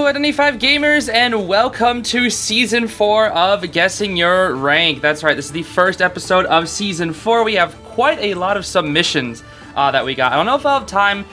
Identity 5 gamers, and welcome to Season 4 of Guessing Your Rank. That's right, this is the first episode of Season 4. We have quite a lot of submissions that we got. I don't know if I'll have time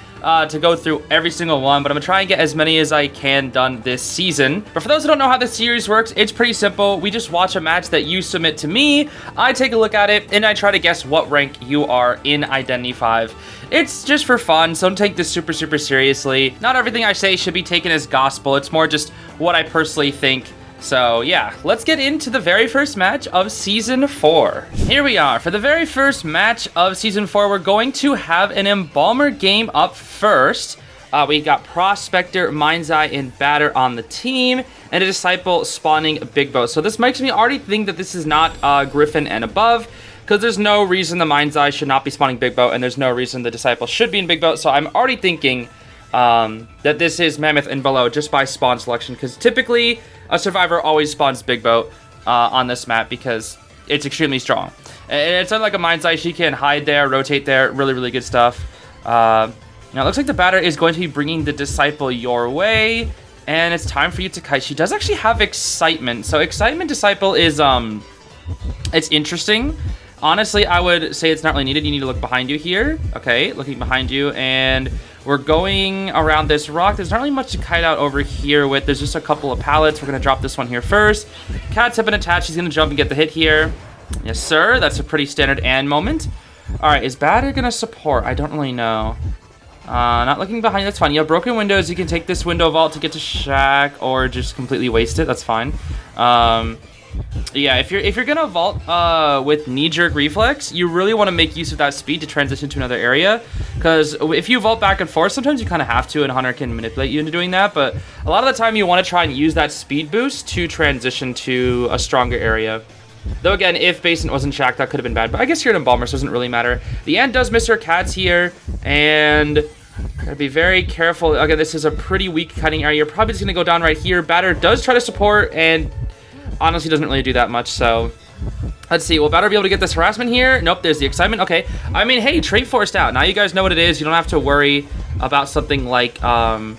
to go through every single one, but I'm going to try and get as many as I can done this season. But for those who don't know how this series works, it's pretty simple. We just watch a match that you submit to me, I take a look at it, and I try to guess what rank you are in Identity 5. It's just for fun, so don't take this super seriously. Not everything I say should be taken as gospel. It's more just what I personally think. So yeah, let's get into the very first match of Season 4. Here we are. For the very first match of Season 4, we're going to have an Embalmer game up first. We got Prospector, ManaMizer, and Bede on the team, and a Disciple spawning Big Boat. So this makes me already think that this is not Griffin and above, because there's no reason the ManaMizer should not be spawning Big Boat, and there's no reason the Disciple should be in Big Boat. So I'm already thinking that this is Mammoth and below just by spawn selection, because typically a survivor always spawns Big Boat on this map because it's extremely strong. And it's unlike a ManaMizer, she can hide there, rotate there, really good stuff. Now it looks like the Bede is going to be bringing the Disciple your way, and it's time for you to kite. She does actually have Excitement. So Excitement Disciple is, it's interesting. Honestly, I would say it's not really needed. You need to look behind you here. Okay, looking behind you, and we're going around this rock. There's not really much to kite out over here with. There's just a couple of pallets. We're going to drop this one here first. Cats have been attached. She's going to jump and get the hit here. Yes, sir. That's a pretty standard and moment. All right, is Bede going to support? I don't really know. Not looking behind you. That's fine. You have broken windows. You can take this window vault to get to Shack or just completely waste it. That's fine. Yeah, if you're gonna vault with knee-jerk reflex, you really want to make use of that speed to transition to another area, because if you vault back and forth, sometimes you kind of have to, and Hunter can manipulate you into doing that, but a lot of the time you want to try and use that speed boost to transition to a stronger area. Though again, if Basin wasn't Shack, that could have been bad, but I guess you're an Embalmer, so it doesn't really matter. The Ant does miss her cats here, and gotta be very careful. Again, this is a pretty weak cutting area. You're probably just gonna go down right here. Bede does try to support, and honestly doesn't really do that much, so let's see. Will Bede be able to get this harassment here? Nope, there's the Excitement. Okay, I mean, hey, trait forced out. Now you guys know what it is. You don't have to worry about something like, I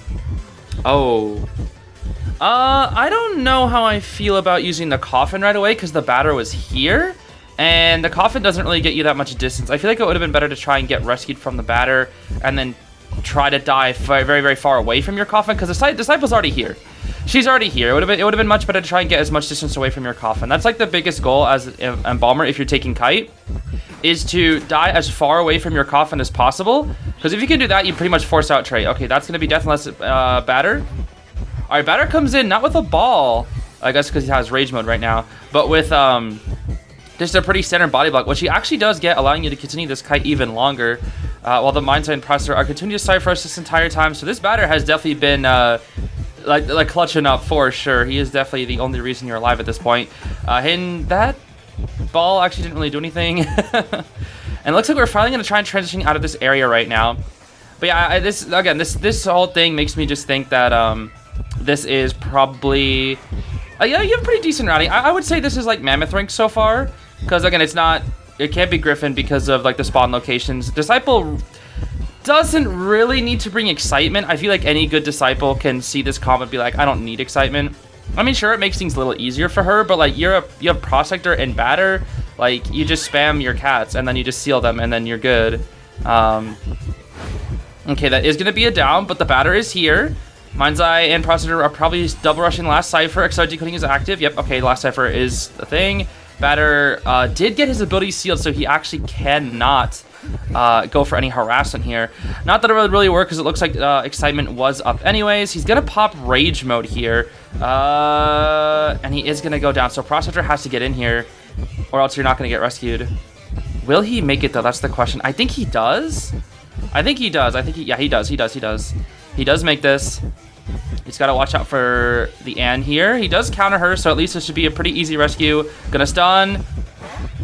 don't know how I feel about using the coffin right away, because the Bede was here, and the coffin doesn't really get you that much distance. I feel like it would have been better to try and get rescued from the Bede, and then try to die very far away from your coffin, because the Disciple's already here. She's already here. It would have been much better to try and get as much distance away from your coffin. That's like the biggest goal as an Embalmer if you're taking kite, is to die as far away from your coffin as possible. Because if you can do that, you pretty much force out trait. Okay, that's going to be death unless Bede. All right, Bede comes in, not with a ball, I guess because he has rage mode right now, but with just a pretty standard body block, which he actually does get, allowing you to continue this kite even longer, while the ManaMizer and Processor are continuing to cipher us this entire time. So this Bede has definitely been like clutching up for sure. He is definitely the only reason you're alive at this point. And that ball actually didn't really do anything. And it looks like we're finally going to try and transition out of this area right now. But yeah, this whole thing makes me just think that this is probably yeah, you have pretty decent routing. I would say this is like Mammoth rank so far, because again, it can't be Griffin because of like the spawn locations. Disciple doesn't really need to bring Excitement. I feel like any good Disciple can see this comment and be like, I don't need Excitement. I mean, sure, it makes things a little easier for her, but like you have Prospector and Bede, like you just spam your cats and then you just seal them and then you're good. Okay, that is going to be a down, but the Bede is here. ManaMizer and Prospector are probably double rushing last cipher. XR decoding is active. Yep, okay, last cipher is the thing. Bede did get his ability sealed, so he actually cannot go for any harassment here. Not that it would really work, because it looks like Excitement was up anyways. He's going to pop Rage mode here, and he is going to go down. So Prospector has to get in here, or else you're not going to get rescued. Will he make it, though? That's the question. I think he does. He does. He does make this. He's got to watch out for the Ann here. He does counter her, so at least this should be a pretty easy rescue. Gonna stun.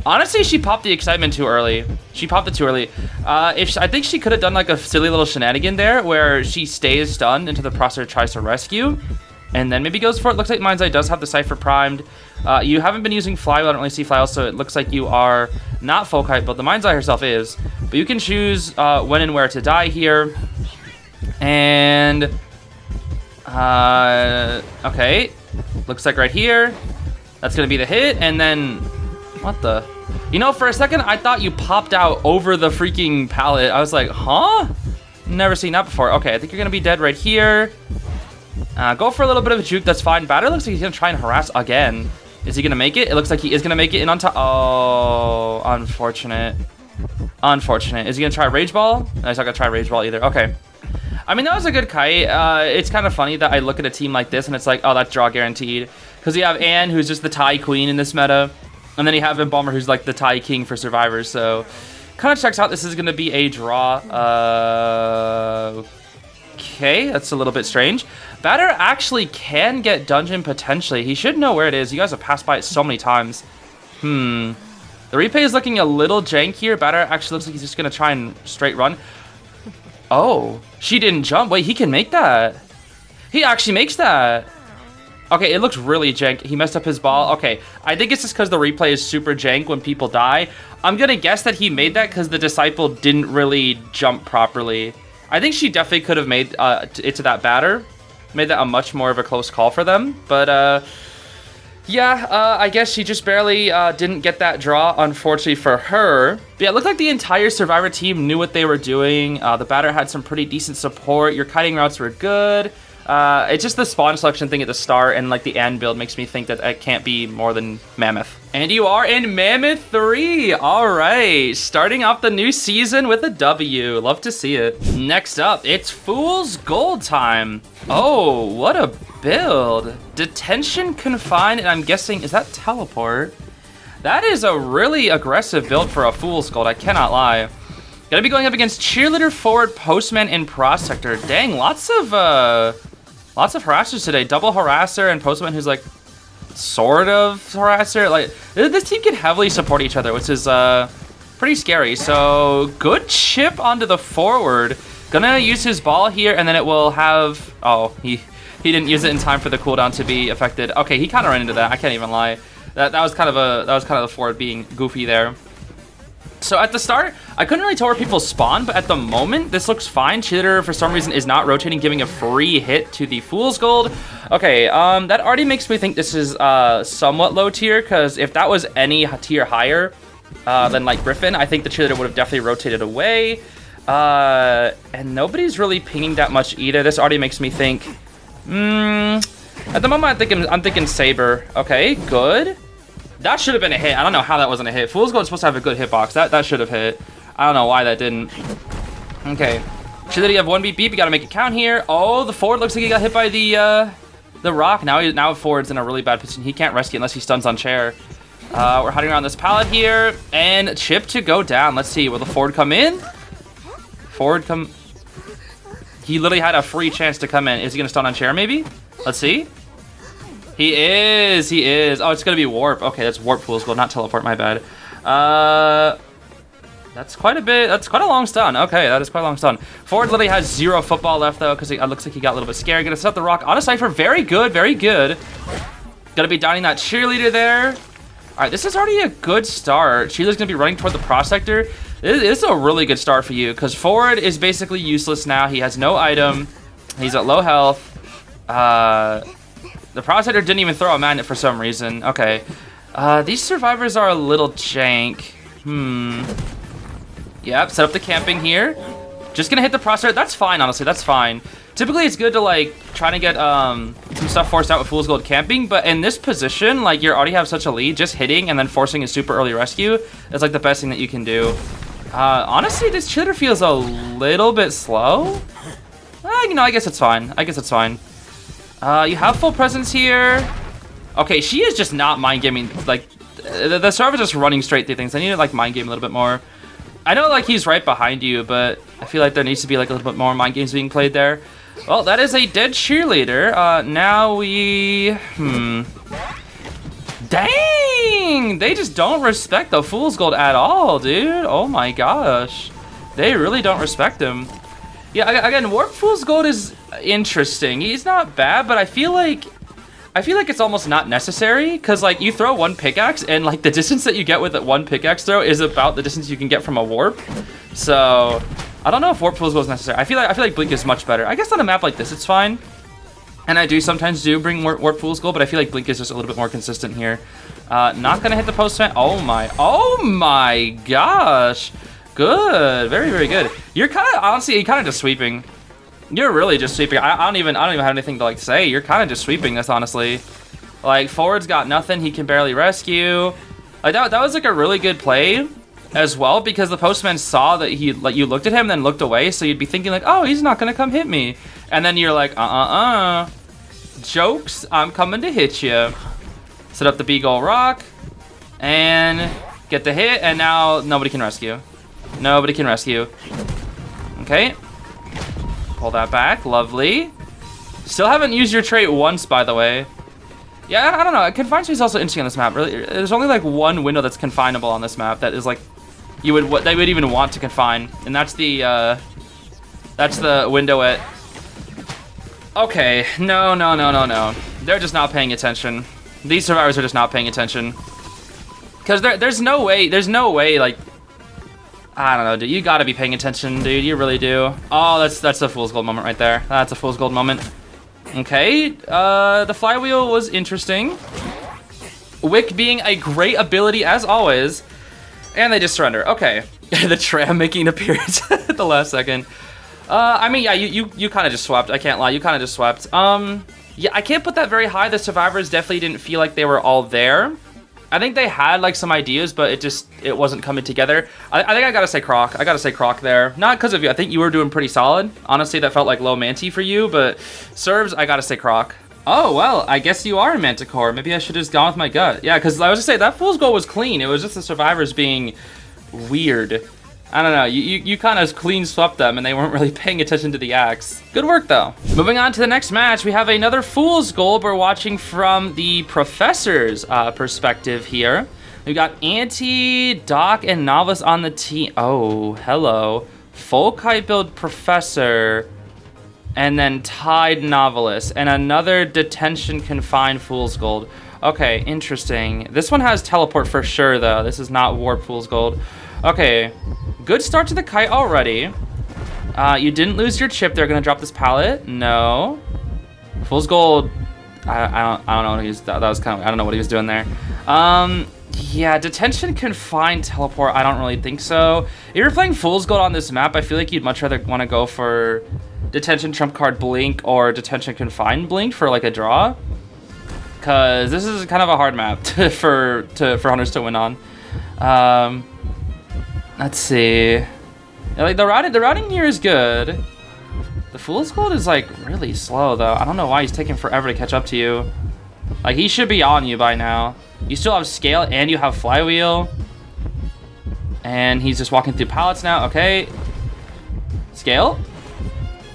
Honestly, she popped the Excitement too early. She popped it too early. I think she could have done like a silly little shenanigan there where she stays stunned until the Processor tries to rescue, and then maybe goes for it. Looks like ManaMizer does have the Cypher primed. You haven't been using Flywheel. I don't really see Flywheel, so it looks like you are not full kite, but the ManaMizer herself is. But you can choose when and where to die here. And Okay. Looks like right here. That's gonna be the hit, and then... What the... You know, for a second, I thought you popped out over the freaking pallet. I was like, huh? Never seen that before. Okay, I think you're gonna be dead right here. Go for a little bit of a juke, that's fine. Batter looks like he's gonna try and harass again. Is he gonna make it? It looks like he is gonna make it in on top. Oh, unfortunate. Unfortunate. Is he gonna try Rage Ball? No, he's not gonna try Rage Ball either. Okay. I mean, that was a good kite. It's kind of funny that I look at a team like this and it's like, oh, that's draw guaranteed. Because you have Anne, who's just the tie queen in this meta. And then you have Embalmer, who's like the tie king for survivors. So, kind of checks out this is going to be a draw. Okay, that's a little bit strange. Batter actually can get dungeon potentially. He should know where it is. You guys have passed by it so many times. The replay is looking a little jank here. Batter actually looks like he's just going to try and straight run. Oh, she didn't jump. Wait, he can make that. He actually makes that. Okay, it looks really jank. He messed up his ball. Okay, I think it's just because the replay is super jank when people die. I'm going to guess that he made that because the Disciple didn't really jump properly. I think she definitely could have made it to that batter. Made that a much more of a close call for them. But, yeah, I guess she just barely didn't get that draw, unfortunately for her. But yeah, it looked like the entire Survivor team knew what they were doing. The batter had some pretty decent support. Your kiting routes were good. It's just the spawn selection thing at the start and like the end build makes me think that it can't be more than Mammoth. And you are in Mammoth 3. All right, starting off the new season with a W. Love to see it. Next up, it's Fool's Gold time. Oh, what a build. Detention, Confine, and I'm guessing, is that Teleport? That is a really aggressive build for a Fool's Gold, I cannot lie. Gonna be going up against Cheerleader, Forward, Postman, and Prospector. Dang, lots of harassers today. Double Harasser and Postman, who's like sort of Harasser. Like this team can heavily support each other, which is pretty scary. So good chip onto the Forward. Gonna use his ball here, and then it will have. Oh, he didn't use it in time for the cooldown to be affected. Okay, he kind of ran into that. I can't even lie. That was kind of the Forward being goofy there. So at the start, I couldn't really tell where people spawn, but at the moment, this looks fine. Cheerleader, for some reason, is not rotating, giving a free hit to the Fool's Gold. Okay, that already makes me think this is somewhat low tier, because if that was any tier higher than, like, Griffin, I think the Cheerleader would have definitely rotated away. And nobody's really pinging that much either. This already makes me think, at the moment, I'm thinking Saber. Okay, good. That should have been a hit. I don't know how that wasn't a hit. Fool's Gold is supposed to have a good hitbox. That should have hit. I don't know why that didn't. Okay. Cheerleader, you have 1 beep beep. You got to make it count here. Oh, the Forward looks like he got hit by the rock. Now Forward's in a really bad position. He can't rescue unless he stuns on chair. We're hiding around this pallet here. And chip to go down. Let's see. Will the Forward come in? Forward come... He literally had a free chance to come in. Is he going to stun on chair maybe? Let's see. He is. Oh, it's going to be Warp. Okay, that's Warp Fool's Gold, not Teleport, my bad. That's quite a long stun. Okay, that is quite a long stun. Forward literally has 0 football left, though, because it looks like he got a little bit scared. Going to set up the rock on a Cypher. Very good, very good. Going to be downing that Cheerleader there. All right, this is already a good start. Cheerleader's going to be running toward the Prospector. This is a really good start for you, because Forward is basically useless now. He has no item. He's at low health. The Prospector didn't even throw a magnet for some reason. Okay. These survivors are a little jank. Yep, set up the camping here. Just gonna hit the Prospector. That's fine, honestly. That's fine. Typically, it's good to, like, try to get some stuff forced out with Fool's Gold camping, but in this position, like, you already have such a lead, just hitting and then forcing a super early rescue is, like, the best thing that you can do. Honestly, this Cheerleader feels a little bit slow. You know, I guess it's fine. You have full presence here. Okay, she is just not mind gaming. Like, the server's just running straight through things. I need to, like, mind game a little bit more. I know, like, he's right behind you, but I feel like there needs to be, like, a little bit more mind games being played there. Well, that is a dead Cheerleader. Now we... Dang! They just don't respect the Fool's Gold at all, dude. Oh my gosh. They really don't respect him. Yeah, again, Warp Fool's Gold is interesting. He's not bad, but I feel like it's almost not necessary, because, like, you throw 1 pickaxe, and, like, the distance that you get with that 1 pickaxe throw is about the distance you can get from a warp. So, I don't know if Warp Fool's Gold is necessary. I feel like Blink is much better. I guess on a map like this, it's fine. And I do sometimes bring Warp Fool's Gold, but I feel like Blink is just a little bit more consistent here. Not gonna hit the Postman. Oh my gosh. Good, very, very good. You're kind of, honestly, you're kind of just sweeping. You're really just sweeping. I don't even have anything to like say. You're kind of just sweeping this, honestly. Like, forward's got nothing. He can barely rescue. Like, that was like a really good play as well, because the Postman saw that you looked at him, then looked away, so you'd be thinking like, oh, he's not gonna come hit me. And then you're like, jokes, I'm coming to hit you. Set up the Beagle Rock, and get the hit, and now nobody can rescue. Nobody can rescue. Okay. Pull that back, lovely. Still haven't used your trait once, by the way. Yeah, I don't know. Confined space is also interesting on this map. Really, there's only like one window that's confinable on this map that is like they would even want to confine, and that's the window at. Okay, no. They're just not paying attention. These survivors are just not paying attention. Cause there's no way, like, I don't know, dude. You gotta be paying attention, dude. You really do. Oh, that's a fool's gold moment right there. That's a fool's gold moment. Okay, the flywheel was interesting. Wick being a great ability as always. And they just surrender. Okay. The tram making an appearance at the last second. I mean, yeah, you kind of just swept. I can't lie. You kind of just swept. Yeah, I can't put that very high. The survivors definitely didn't feel like they were all there. I think they had like some ideas, but it wasn't coming together. I think I gotta say Croc. I gotta say Croc there. Not because of you. I think you were doing pretty solid. Honestly, that felt like low Manti for you, but serves, I gotta say Croc. Oh, well, I guess you are a Manticore. Maybe I should have just gone with my gut. Yeah, because I was just saying, that fool's goal was clean. It was just the survivors being weird. I don't know, you kind of clean swept them and they weren't really paying attention to the axe. Good work though. Moving on to the next match, we have another Fool's Gold. We're watching from the Professor's perspective here. We've got Auntie, Doc, and Novice on the team. Oh, hello. Full kite build Professor, and then Tied Novelist, and another Detention Confined Fool's Gold. Okay, interesting. This one has teleport for sure though. This is not Warp Fool's Gold. Okay, good start to the kite already. You didn't lose your chip. They're gonna drop this pallet. No. Fool's Gold. I don't know what he was. That was kind of. I don't know what he was doing there. Yeah, Detention Confined Teleport. I don't really think so. If you're playing Fool's Gold on this map, I feel like you'd much rather want to go for Detention Trump Card Blink or Detention Confined Blink for like a draw. Cause this is kind of a hard map for hunters to win on. Let's see. Yeah, like the routing here is good. The Fool's Gold is like really slow though. I don't know why he's taking forever to catch up to you. Like he should be on you by now. You still have scale and you have flywheel. And he's just walking through pallets now. Okay. Scale.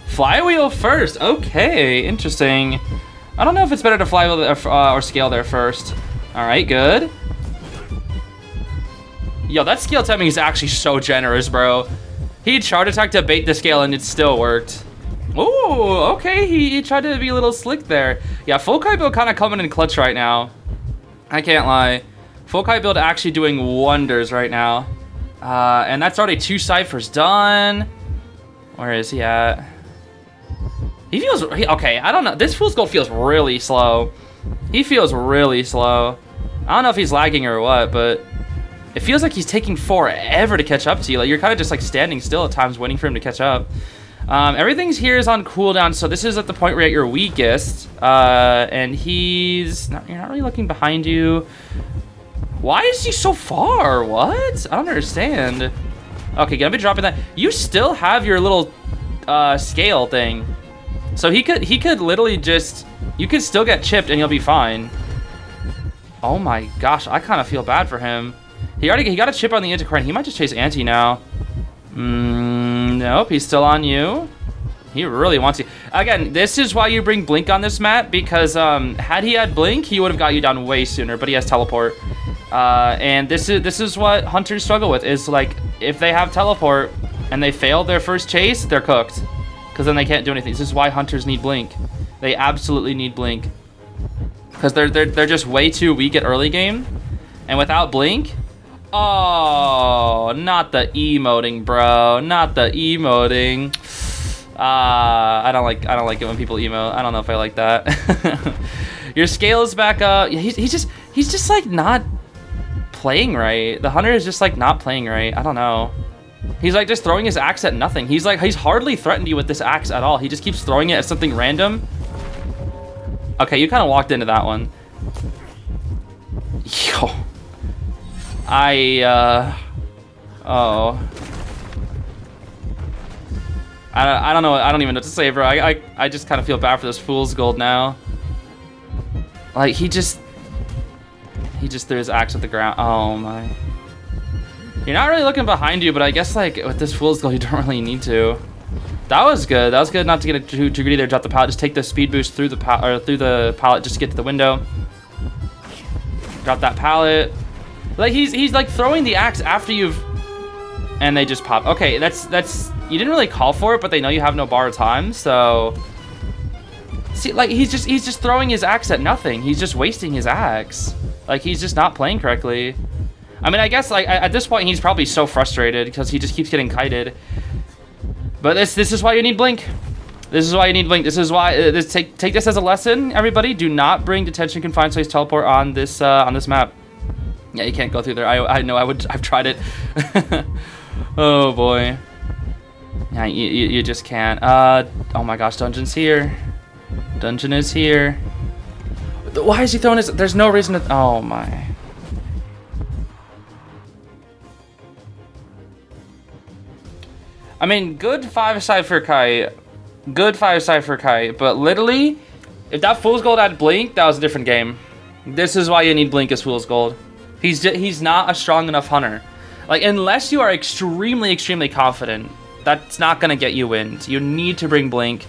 Flywheel first. Okay, interesting. I don't know if it's better to flywheel or scale there first. All right, good. Yo, that scale timing is actually so generous, bro. He charge attack to bait the scale and it still worked. Ooh, okay, he tried to be a little slick there. Yeah, full kite build kind of coming in clutch right now. I can't lie. Full kite build actually doing wonders right now. And that's already 2 ciphers done. Where is he at? He feels, okay, I don't know. This Fool's Gold feels really slow. He feels really slow. I don't know if he's lagging or what, but it feels like he's taking forever to catch up to you. Like you're kind of just like standing still at times waiting for him to catch up. Everything's here is on cooldown, so this is at the point where you're at your weakest. And he's not, you're not really looking behind you. Why is he so far? What? I don't understand. Okay, gonna be dropping that. You still have your little scale thing. So he could literally just, you could still get chipped and you'll be fine. Oh my gosh, I kind of feel bad for him. He got a chip on the Anticore. He might just chase Auntie now. Nope, he's still on you. He really wants you. Again, this is why you bring Blink on this map, because had he had Blink, he would have got you down way sooner, but he has Teleport. And this is what hunters struggle with, is like, if they have Teleport and they fail their first chase, they're cooked. Because then they can't do anything. This is why hunters need Blink. They absolutely need Blink. Because they're just way too weak at early game. And without Blink, oh, not the emoting, bro. Not the emoting. I don't like it when people emo. I don't know if I like that. Your scale is back up. He's just like not playing right. The hunter is just like not playing right. I don't know. He's like just throwing his axe at nothing. He's hardly threatened you with this axe at all. He just keeps throwing it at something random. Okay, you kind of walked into that one. Yo. Oh. I don't know. I don't even know what to say, bro. I just kind of feel bad for this fool's gold now. Like he just threw his axe at the ground. Oh my. You're not really looking behind you, but I guess like with this fool's gold, you don't really need to. That was good. That was good not to get it too greedy there. Drop the pallet. Just take the speed boost through the pallet just to get to the window. Drop that pallet. Like he's like throwing the axe after you've, and they just pop. Okay, that's you didn't really call for it, but they know you have no borrowed time, so. See, like he's just throwing his axe at nothing. He's just wasting his axe. Like he's just not playing correctly. I mean, I guess like at this point he's probably so frustrated because he just keeps getting kited. But this is why you need blink. This is why you need blink. This is why take this as a lesson, everybody. Do not bring detention confined space teleport on this map. Yeah, you can't go through there. I know. I've tried it. Oh boy. Yeah, you just can't. Oh my gosh, dungeon's here. Dungeon is here. Why is he throwing his? There's no reason to. Oh my. I mean, good 5-side for Kai. Good 5-side for Kai. But literally, if that Fool's Gold had Blink, that was a different game. This is why you need Blink as Fool's Gold. He's not a strong enough hunter. Like, unless you are extremely, extremely confident, that's not going to get you wins. You need to bring Blink.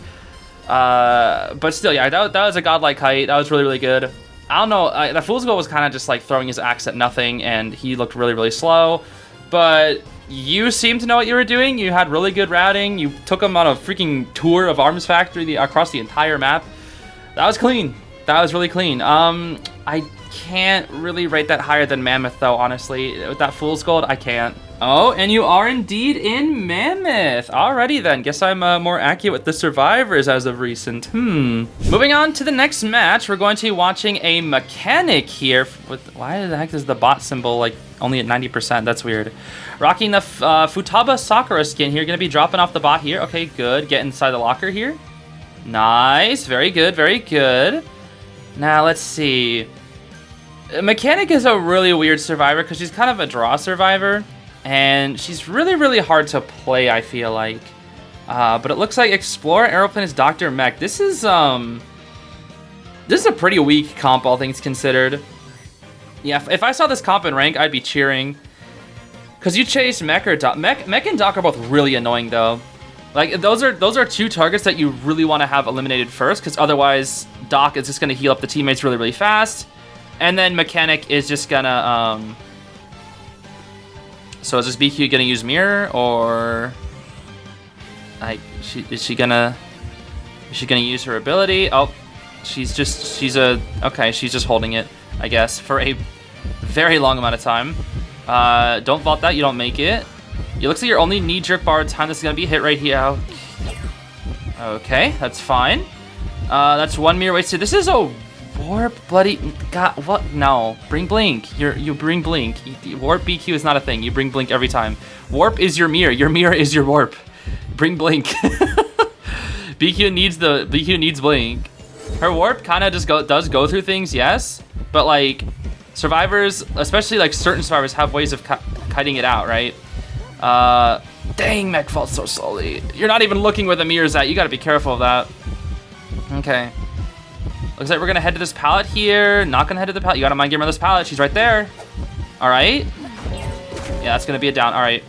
But still, yeah, that was a godlike height. That was really, really good. I don't know. The Fool's Gold was kind of just like throwing his axe at nothing, and he looked really, really slow. But you seem to know what you were doing. You had really good routing. You took him on a freaking tour of Arms Factory across the entire map. That was clean. That was really clean. I can't really rate that higher than Mammoth, though, honestly. With that Fool's Gold, I can't. Oh, and you are indeed in Mammoth. Alrighty then. Guess I'm more accurate with the survivors as of recent. Moving on to the next match, we're going to be watching a mechanic here. Why the heck is the bot symbol like only at 90%? That's weird. Rocking the Futaba Sakura skin here. Gonna be dropping off the bot here. Okay, good. Get inside the locker here. Nice. Very good. Very good. Now let's see. Mechanic is a really weird survivor because she's kind of a draw survivor. And she's really, really hard to play, I feel like. But it looks like Explorer Aeroplane is Dr. Mech. This is a pretty weak comp, all things considered. Yeah, if I saw this comp in rank, I'd be cheering. Because you chase Mech or Doc. Mech and Doc are both really annoying, though. Like, those are two targets that you really want to have eliminated first, because otherwise Doc is just going to heal up the teammates really, really fast. And then Mechanic is just going to... So is this BQ gonna use mirror, or like is she gonna use her ability? Oh, she's just holding it, I guess, for a very long amount of time. Don't vault that, you don't make it. It looks like your only knee jerk bar time this is gonna be hit right here. Okay, that's fine. That's one mirror wasted. This is a warp bloody god. What? No, bring blink. You bring blink. Warp BQ is not a thing. You bring blink every time. Warp is your mirror. Your mirror is your warp. Bring blink. BQ needs blink. Her warp kind of just does go through things, yes, but like survivors, especially like certain survivors, have ways of cutting it out, right? Dang, Mech falls so slowly. You're not even looking where the mirror's at. You got to be careful of that. Okay. Looks like we're gonna head to this pallet here. Not gonna head to the pallet. You gotta mind game on this pallet. She's right there. All right. Yeah, that's gonna be a down. All right.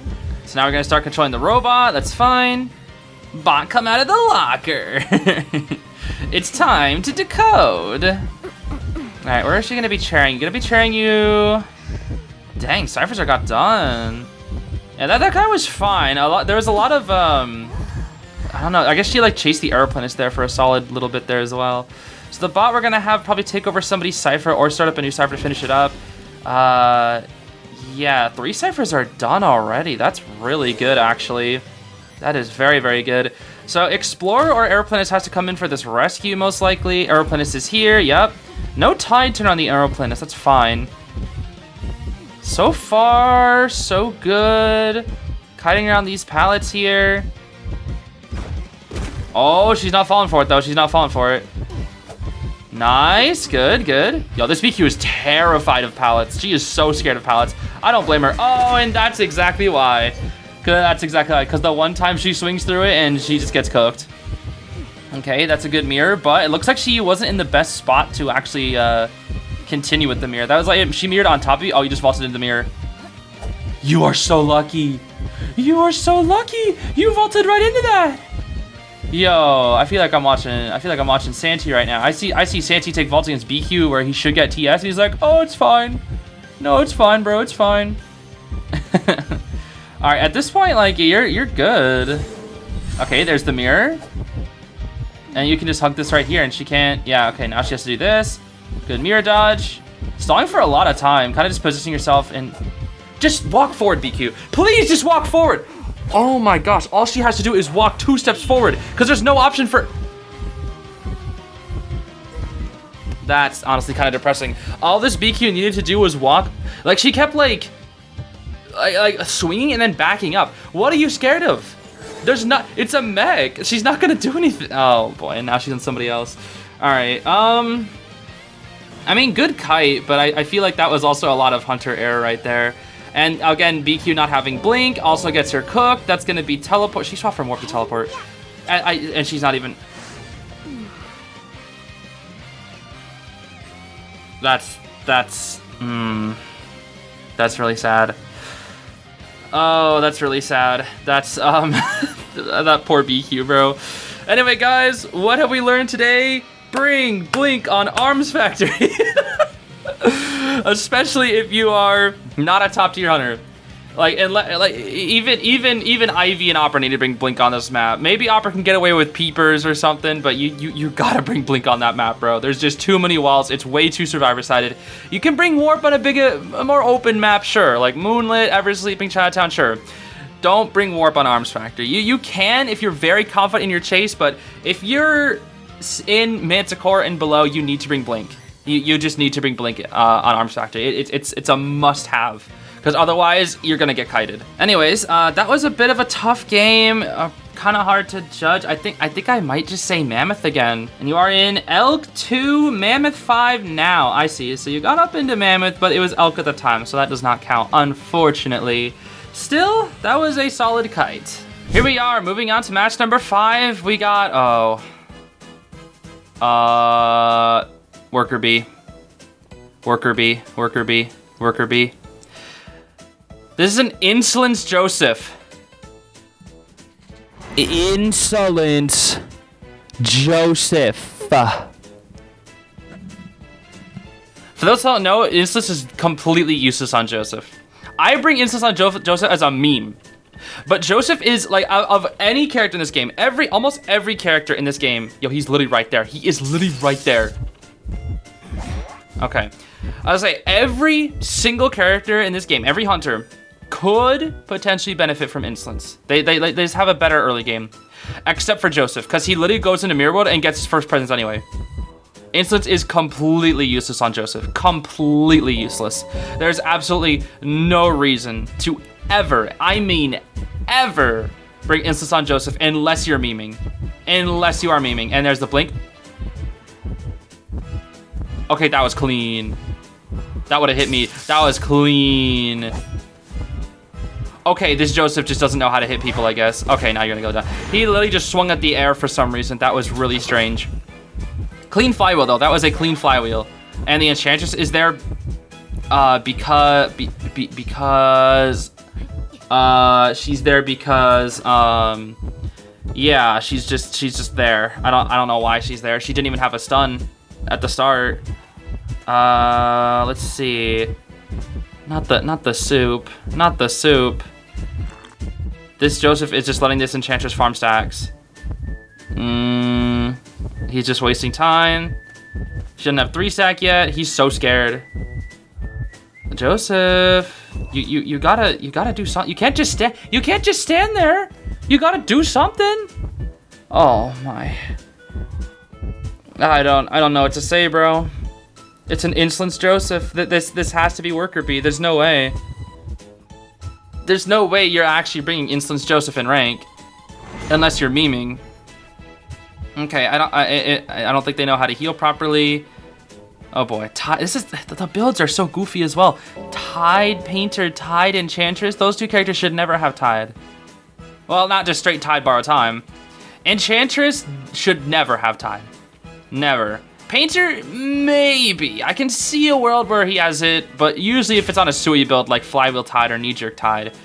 So now we're gonna start controlling the robot. That's fine. Bot, come out of the locker. It's time to decode. All right, where is she gonna be chairing? Gonna be chairing you. Dang, ciphers are got done. Yeah, that guy was fine. There was a lot of I don't know. I guess she like chased the aeroplanist there for a solid little bit there as well. So the bot we're gonna have probably take over somebody's cipher or start up a new cipher to finish it up. Yeah, 3 ciphers are done already. That's really good, actually. That is very, very good. So Explorer or Aeroplanist has to come in for this rescue, most likely. Aeroplanist is here, yep. No Tide Turn on the Aeroplanist, that's fine. So far, so good. Kiting around these pallets here. Oh, she's not falling for it, though. She's not falling for it. Nice, good, good. Yo, this BQ is terrified of pallets. She is so scared of pallets. I don't blame her. Oh, and that's exactly why. That's exactly why. Because the one time she swings through it and she just gets cooked. Okay, that's a good mirror, but it looks like she wasn't in the best spot to actually continue with the mirror. That was like, she mirrored on top of you. Oh, you just vaulted into the mirror. You are so lucky. You are so lucky. You vaulted right into that. Yo, I feel like I'm watching Santi right now. I see Santi take vault against BQ where he should get TS, and he's like, oh, it's fine. No, it's fine, bro. It's fine. All right, at this point, like you're good. Okay, there's the mirror, and you can just hug this right here, and she can't. Yeah, okay, now she has to do this. Good mirror dodge. Stalling for a lot of time, kind of just positioning yourself and just walk forward, BQ. Please just walk forward. Oh my gosh, all she has to do is walk 2 steps forward because there's no option for... That's honestly kind of depressing. All this BQ needed to do was walk. Like, she kept like swinging and then backing up. What are you scared of? There's not... It's a mech. She's not going to do anything. Oh boy, and now she's on somebody else. All right, I mean, good kite, but I feel like that was also a lot of Hunter error right there. And again, BQ not having blink also gets her cooked. That's going to be teleport. She swapped from warp to teleport. And she's not even... That's really sad. Oh, that's really sad. That's, that poor BQ, bro. Anyway, guys, what have we learned today? Bring blink on Arms Factory. Especially if you are not a top tier hunter. Like even Ivy and Opera need to bring blink on this map. Maybe Opera can get away with peepers or something, but you gotta bring blink on that map, bro. There's just too many walls. It's way too survivor sided. You can bring warp on a more open map, sure. Like Moonlit, Ever Sleeping, Chinatown, sure. Don't bring warp on Arms Factory. You can if you're very confident in your chase, but if you're in Manticore and below, you need to bring blink. You just need to bring blink on Arms Factory. It's a must-have, because otherwise you're gonna get kited. Anyways, that was a bit of a tough game. Kind of hard to judge. I think I might just say Mammoth again. And you are in Elk 2, Mammoth 5 now. I see. So you got up into Mammoth, but it was Elk at the time, so that does not count, unfortunately. Still, that was a solid kite. Here we are, moving on to match number 5. We got Worker B. Worker B. Worker B. Worker B. This is an Insolence Joseph. Insolence Joseph. For those who don't know, Insolence is completely useless on Joseph. I bring Insolence on Joseph as a meme. But Joseph is, like, of any character in this game, almost every character in this game, yo, he's literally right there. He is literally right there. Okay. I would say every single character in this game, every hunter, could potentially benefit from Insolence. They just have a better early game. Except for Joseph, because he literally goes into Mirror World and gets his first presence anyway. Insolence is completely useless on Joseph. Completely useless. There's absolutely no reason to ever, I mean ever, bring Insolence on Joseph unless you're memeing. Unless you are memeing. And there's the blink. Okay, that was clean. That would have hit me. That was clean. Okay, this Joseph just doesn't know how to hit people, I guess. Okay, now you're gonna go down. He literally just swung at the air for some reason. That was really strange. Clean flywheel, though. That was a clean flywheel. And the Enchantress is there because she's there because yeah, she's just there. I don't know why she's there. She didn't even have a stun at the start. Let's see. Not the soup. Not the soup. This Joseph is just letting this Enchantress farm stacks. He's just wasting time. She doesn't have 3-stack yet. He's so scared. Joseph, you gotta do something. You can't just stand there. You gotta do something. Oh my. I don't know what to say, bro. It's an Insolence Joseph. This has to be Worker Bee. There's no way. There's no way you're actually bringing Insolence Joseph in rank, unless you're memeing. Okay, I don't think they know how to heal properly. Oh boy, the builds are so goofy as well. Tide Painter, Tide Enchantress. Those two characters should never have Tide. Well, not just straight Tide Borrow Time. Enchantress should never have Tide. Never. Painter, maybe. I can see a world where he has it, but usually if it's on a Sui build like Flywheel Tide or Knee Jerk Tide.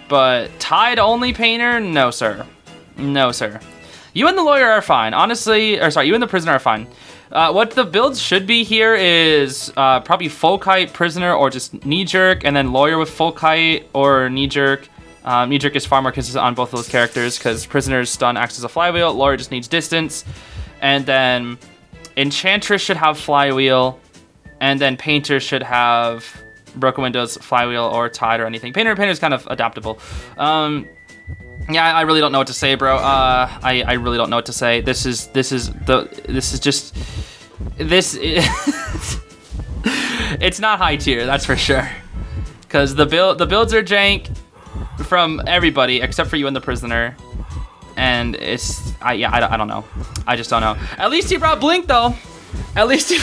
But Tide only Painter? No, sir. No, sir. You and the Lawyer are fine. Honestly, or sorry, you and the Prisoner are fine. What the builds should be here is probably Full Kite, Prisoner, or just Knee Jerk, and then Lawyer with Full Kite or Knee Jerk. Knee Jerk is far more consistent on both of those characters because Prisoner's stun acts as a flywheel, Lawyer just needs distance. And then Enchantress should have Flywheel, and then Painter should have Broken Windows, Flywheel, or Tide or anything. Painter's kind of adaptable. Yeah, I really don't know what to say, bro. I really don't know what to say. This is it's not high tier, that's for sure. Cause the builds are jank from everybody except for you and the Prisoner, and I don't know. I just don't know. At least he brought Blink though. At least he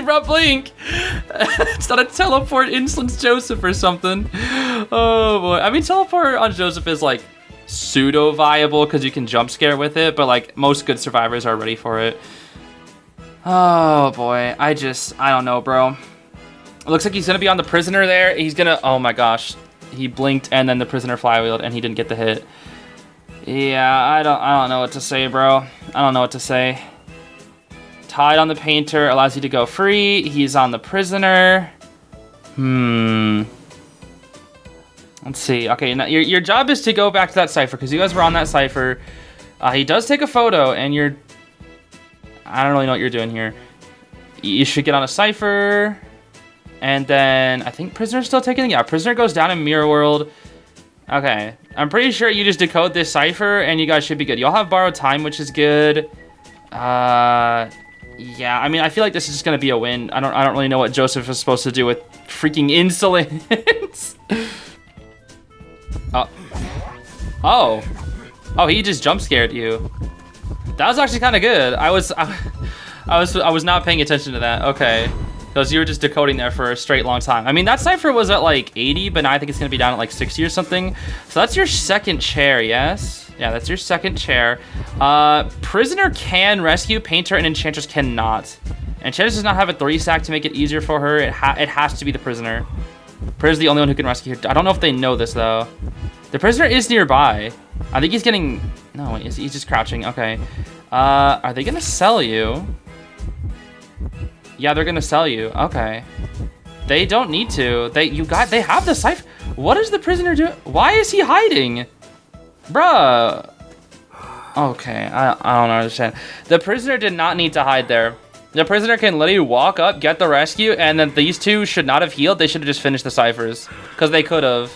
brought Blink. It's not a teleport Insolence Joseph or something. Oh boy. I mean, teleport on Joseph is like pseudo viable because you can jump scare with it, but like most good survivors are ready for it. Oh boy. I don't know, bro. It looks like he's gonna be on the Prisoner there. He's gonna, oh my gosh. He blinked and then the Prisoner flywheeled and he didn't get the hit. Yeah, I don't know what to say, bro. I don't know what to say. Tide on the Painter allows you to go free. He's on the Prisoner. Let's see. Okay, now your job is to go back to that cipher because you guys were on that cipher. He does take a photo, and I don't really know what you're doing here. You should get on a cipher, and then I think Prisoner's still taking it. Yeah, Prisoner goes down in Mirror World. Okay, I'm pretty sure you just decode this cipher, and you guys should be good. Y'all have Borrowed Time, which is good. Yeah, I mean, I feel like this is just gonna be a win. I don't really know what Joseph is supposed to do with freaking insolence. Oh, he just jump scared you. That was actually kind of good. I was not paying attention to that. Okay, because you were just decoding there for a straight long time. I mean, that cipher was at like 80, but now I think it's gonna be down at like 60 or something. So that's your second chair, yes? Yeah, that's your second chair. Prisoner can rescue, Painter and Enchantress cannot. Enchantress does not have a 3-stack to make it easier for her. It has to be the Prisoner. Prisoner's the only one who can rescue her. I don't know if they know this though. The Prisoner is nearby. I think he's getting, no, he's just crouching. Okay. Are they gonna sell you? Yeah, they're gonna sell you. Okay. They don't need to. They have the cipher. What is the Prisoner doing? Why is he hiding? Bruh. Okay, I don't understand. The Prisoner did not need to hide there. The Prisoner can literally walk up, get the rescue, and then these two should not have healed. They should have just finished the ciphers. Because they could have.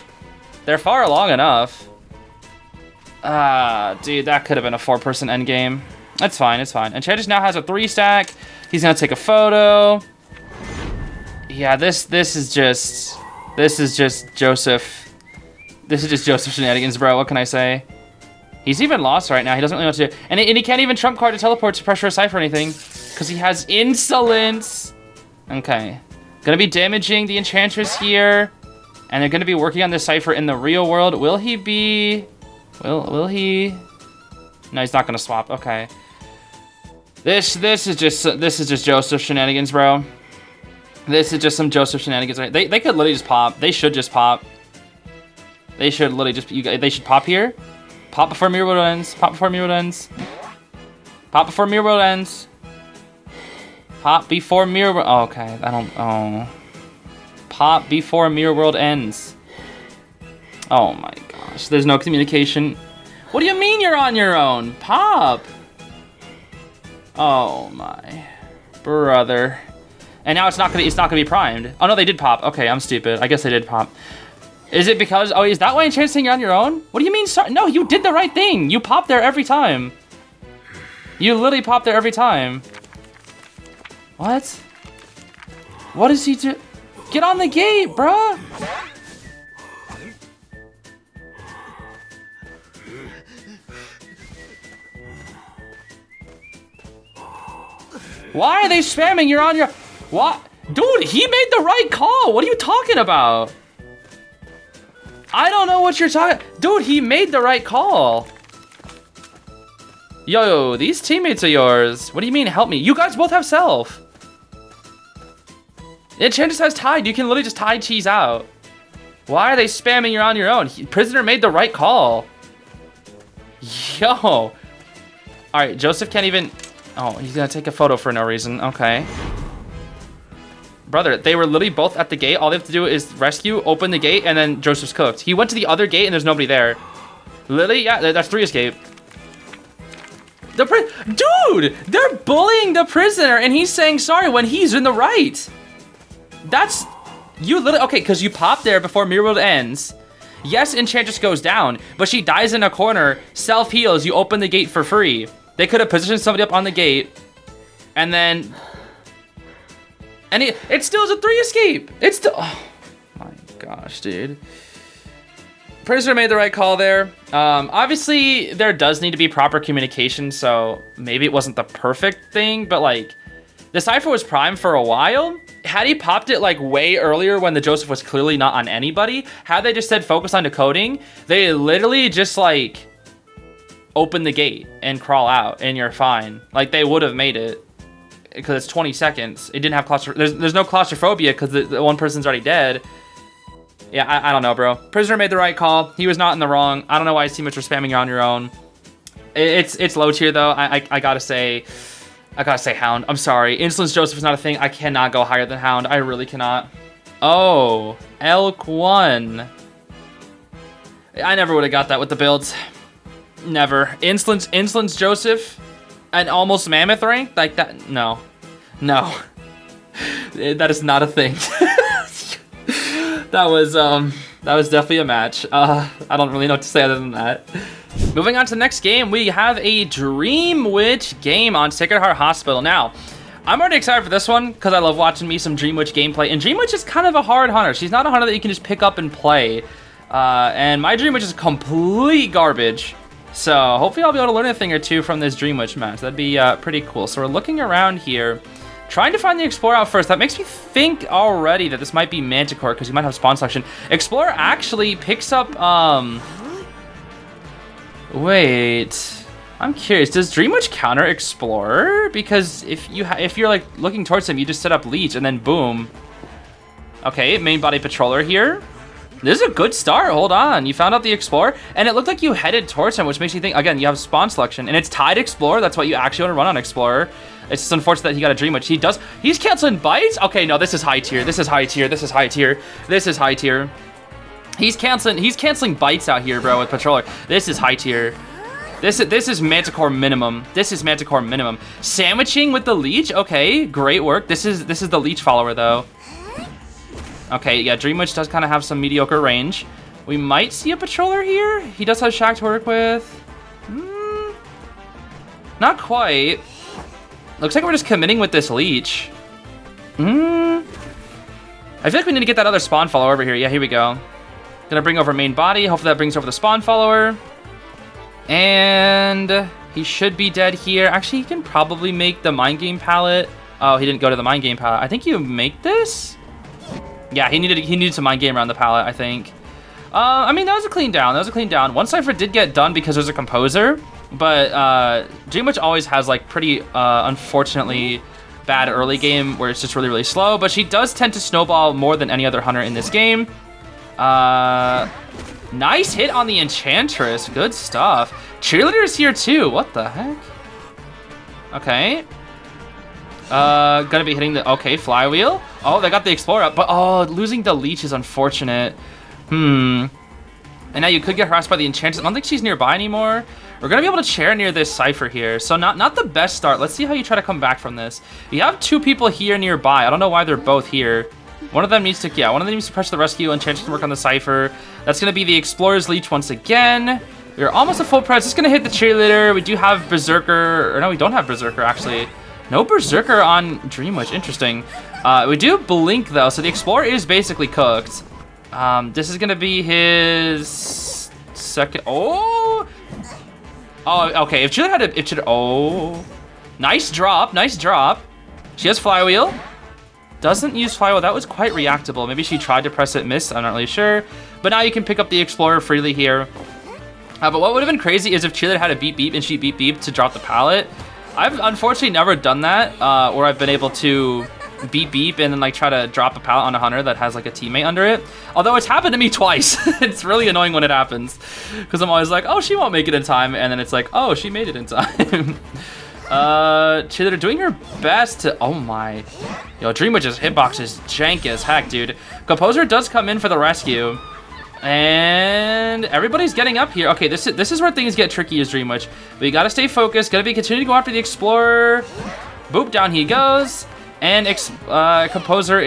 They're far along enough. Dude, that could have been a 4-person endgame. That's fine, it's fine. Enchantress now has a 3-stack. He's gonna take a photo. Yeah, this is just Joseph. This is just Joseph shenanigans, bro. What can I say? He's even lost right now. He doesn't really know what to do. And he can't even trump card to teleport to pressure a cipher or anything. Because he has insolence. Okay. Gonna be damaging the Enchantress here. And they're gonna be working on this cipher in the real world. Will he be... Will he... No, he's not gonna swap. Okay. This is just Joseph shenanigans, bro. This is just some Joseph shenanigans. They could literally just pop. They should just pop. They should literally just... They should pop here. Pop before Mirror World ends. Pop before Mirror World ends. Pop before Mirror World ends. Pop before Mirror World... Oh, okay. I don't... Oh. Pop before Mirror World ends. Oh my gosh. There's no communication. What do you mean you're on your own? Pop. Oh my brother. And now it's not gonna be primed. Oh no, they did pop. Okay, I'm stupid. I guess they did pop. Is it because... Oh, is that why Enchant's saying you're on your own? What do you mean? No, you did the right thing. You pop there every time. You literally pop there every time. What? What is he do? Get on the gate, bruh! Why are they spamming? You're on your... What? Dude, he made the right call. What are you talking about? I don't know what you're talking... Dude, he made the right call. Yo, these teammates are yours. What do you mean, help me? You guys both have self. Enchantress has tied. You can literally just tie cheese out. Why are they spamming you're on your own? Prisoner made the right call. Yo. All right, Joseph can't even... Oh, he's gonna take a photo for no reason. Okay. Brother, they were literally both at the gate. All they have to do is rescue, open the gate, and then Joseph's cooked. He went to the other gate and there's nobody there. Literally, yeah, that's 3 escape. Dude, they're bullying the prisoner and he's saying sorry when he's in the right. That's... You literally... Okay, because you pop there before Mirror World ends. Yes, Enchantress goes down, but she dies in a corner, self-heals, you open the gate for free. They could have positioned somebody up on the gate, and then... And it still is a 3 escape. It's still... Oh, my gosh, dude. Prisoner made the right call there. Obviously, there does need to be proper communication, so maybe it wasn't the perfect thing, but, like, the Cypher was primed for a while. Had he popped it, like, way earlier when the Joseph was clearly not on anybody, had they just said focus on decoding, they literally just, like... open the gate and crawl out and you're fine. Like, they would have made it because it's 20 seconds. It didn't have there's no claustrophobia because the one person's already dead. Yeah, I don't know, bro. Prisoner made the right call. He was not in the wrong. I don't know why his teammates were spamming you on your own. It's low tier though. I gotta say Hound. I'm sorry. Insolence Joseph is not a thing. I cannot go higher than Hound. I really cannot. Oh, Elk 1. I never would have got that with the builds. Never. Insolence Joseph, an almost mammoth rank like that. No, that is not a thing. that was definitely a match. I don't really know what to say other than that. Moving on to the next game, we have a Dream Witch game on Sacred Heart Hospital. Now, I'm already excited for this one because I love watching me some Dream Witch gameplay. And Dream Witch is kind of a hard hunter. She's not a hunter that you can just pick up and play. And my Dream Witch is complete garbage. So hopefully I'll be able to learn a thing or two from this Dream Witch match. That'd be pretty cool. So we're looking around here, trying to find the Explorer out first. That makes me think already that this might be Manticore because you might have spawn selection. Explorer actually picks up, wait, I'm curious. Does Dream Witch counter Explorer? Because if you're like looking towards him, you just set up Leech and then boom. Okay, main body patroller here. This is a good start. Hold on. You found out the Explorer, and it looked like you headed towards him, which makes you think, again, you have spawn selection, and it's tied Explorer. That's what you actually want to run on Explorer. It's just unfortunate that he got a Dream Witch. He's canceling bites? Okay, no, this is high tier. This is high tier. This is high tier. This is high tier. He's canceling bites out here, bro, with Patroller. This is high tier. This is Manticore minimum. This is Manticore minimum. Sandwiching with the Leech? Okay, great work. This is the Leech follower, though. Okay, yeah, Dream Witch does kind of have some mediocre range. We might see a Patroller here. He does have Shack to work with. Not quite. Looks like we're just committing with this Leech. I feel like we need to get that other spawn follower over here. Yeah, here we go. Gonna bring over main body. Hopefully that brings over the spawn follower. And he should be dead here. Actually, he can probably make the Mind Game palette. Oh, he didn't go to the Mind Game palette. I think you make this? Yeah, he needed some Mind Game around the palette, I think. I mean, that was a clean down. One Cypher did get done because there's a Composer, but Dream Witch always has, like, pretty, unfortunately, bad early game where it's just really, really slow, but she does tend to snowball more than any other hunter in this game. Nice hit on the Enchantress. Good stuff. Cheerleader is here, too. What the heck? Okay. Gonna be hitting the... Okay, Flywheel. Oh, they got the Explorer up, but oh, losing the Leech is unfortunate. And now you could get harassed by the Enchantress. I don't think she's nearby anymore. We're gonna be able to chair near this Cypher here. So not the best start. Let's see how you try to come back from this. You have 2 people here nearby. I don't know why they're both here. One of them needs to, pressure the rescue. Enchantress can work on the Cypher. That's gonna be the Explorer's Leech once again. We're almost at full price. Just gonna hit the Cheerleader. We do have Berserker, or no, we don't have Berserker actually. No Berserker on Dream Witch, interesting. We do Blink though, so the Explorer is basically cooked. This is gonna be his second, oh, okay, if Cheerleader had oh, nice drop, nice drop. She has Flywheel. Doesn't use Flywheel, that was quite reactable. Maybe she tried to press it, missed, I'm not really sure. But now you can pick up the Explorer freely here. But what would have been crazy is if Cheerleader had a beep beep and she beep beep to drop the pallet. I've unfortunately never done that, where I've been able to beep beep and then like try to drop a pallet on a hunter that has like a teammate under it. Although it's happened to me twice. It's really annoying when it happens. Because I'm always like, oh, she won't make it in time. And then it's like, oh, she made it in time. Cheerleader doing her best to, oh my. Yo, Dream Witch's hitbox is jank as heck, dude. Composer does come in for the rescue. And everybody's getting up here. Okay, this is where things get tricky as Dream Witch. But you gotta stay focused. Gotta be continuing to go after the Explorer. Boop, down he goes. And Composer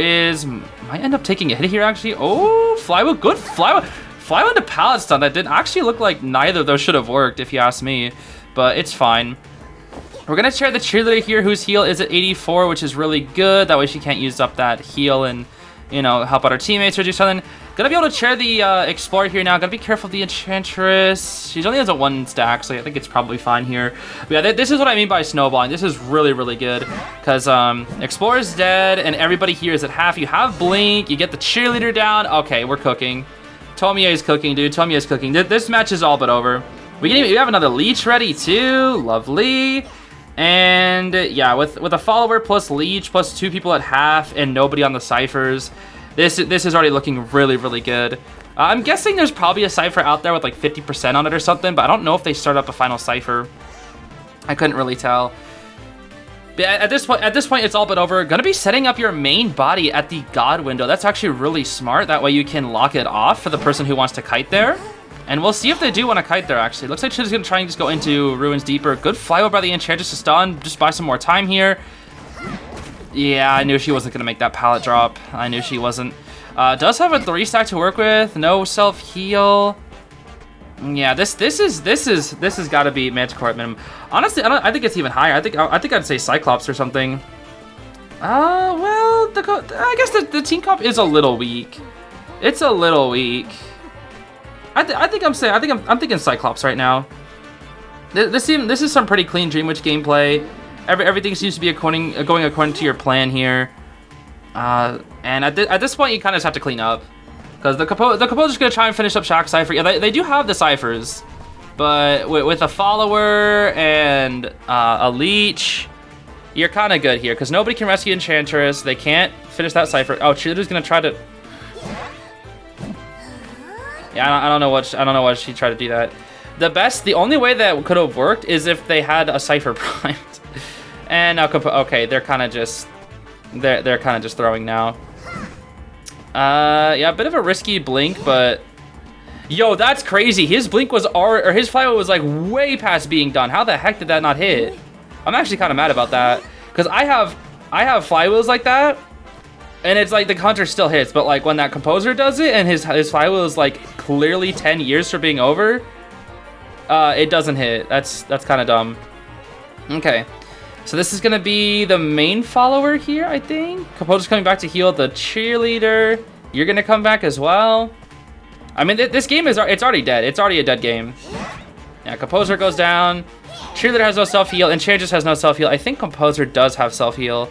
might end up taking a hit here actually. Oh, Flywheel, good Flywheel. Flywheel into pallet stun. That didn't actually look like neither of those should have worked if you ask me. But it's fine. We're gonna share the Cheerleader here whose heal is at 84, which is really good. That way she can't use up that heal and, you know, help out her teammates or do something. Gonna be able to chair the Explorer here now. Gotta be careful of the Enchantress. She only has a 1 stack, so I think it's probably fine here. But yeah, this is what I mean by snowballing. This is really, really good. Because Explorer's dead, and everybody here is at half. You have Blink, you get the Cheerleader down. Okay, we're cooking. Tomiya is cooking, dude. Tomiya is cooking. This match is all but over. We have another Leech ready, too. Lovely. And yeah, with a follower plus Leech plus 2 people at half and nobody on the ciphers, this is already looking really, really good. I'm guessing there's probably a cipher out there with like 50% on it or something, but I don't know if they start up a final cipher. I couldn't really tell. But at this point, it's all but over. Gonna be setting up your main body at the God window. That's actually really smart. That way you can lock it off for the person who wants to kite there. And we'll see if they do want to kite there, actually. Looks like she's going to try and just go into Ruins Deeper. Good flyover by the Enchantress to stun. Just buy some more time here. Yeah, I knew she wasn't going to make that pallet drop. I knew she wasn't. Does have a 3 stack to work with. No self-heal. Yeah, this has got to be Manticore at minimum. Honestly, I think it's even higher. I think I'd say Cyclops or something. Well, I guess the team comp is a little weak. It's a little weak. I'm thinking Cyclops right now. This is some pretty clean Dream Witch gameplay. Everything seems to be going according to your plan here. And at this point, you kind of just have to clean up, because the composer's gonna try and finish up Shack Cipher. Yeah, they do have the ciphers, but with a follower and a Leech, you're kind of good here, because nobody can rescue Enchantress. They can't finish that cipher. Oh, Cheerleader's gonna try to. Yeah, I don't know what she tried to do that. The only way that could have worked is if they had a cipher primed. And now, okay, they're kind of just throwing now. Yeah, a bit of a risky blink, but yo, that's crazy. His blink was his flywheel was like way past being done. How the heck did that not hit? I'm actually kind of mad about that, because I have flywheels like that. And it's like the counter still hits, but like when that composer does it and his flywheel is like clearly 10 years for being over, it doesn't hit. That's kind of dumb. Okay, so this is gonna be the main follower here, I think. Composer's coming back to heal the Cheerleader. You're gonna come back as well. I mean, this game it's already dead. It's already a dead game. Yeah, Composer goes down. Cheerleader has no self heal, and Enchantress has no self heal. I think Composer does have self heal.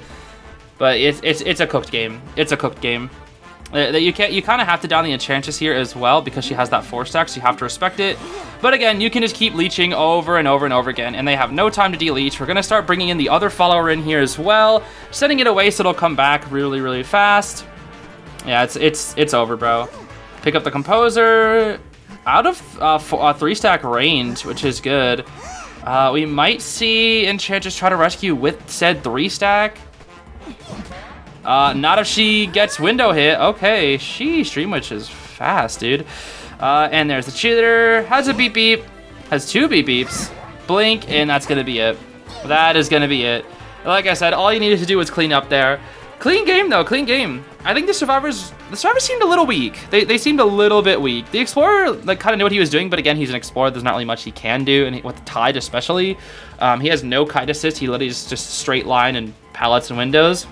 But it's a cooked game. It's a cooked game. You kind of have to down the Enchantress here as well, because she has that 4 stack, so you have to respect it. But again, you can just keep leeching over and over and over again, and they have no time to de-leech. We're gonna start bringing in the other follower in here as well, setting it away so it'll come back really, really fast. Yeah, it's over, bro. Pick up the Composer out of 3 stack range, which is good. We might see Enchantress try to rescue with said 3 stack. Not if she gets window hit. Okay, Dream Witch is fast, dude. And there's the Cheerleader. Has a beep beep. Has 2 beep beeps. Blink, and that's gonna be it. That is gonna be it. Like I said, all you needed to do was clean up there. Clean game though, clean game. I think the survivors seemed a little weak. They seemed a little bit weak. The explorer like kind of knew what he was doing, but again, he's an explorer. There's not really much he can do, and with the tide especially, he has no kite assist. He literally just straight line and pallets and windows.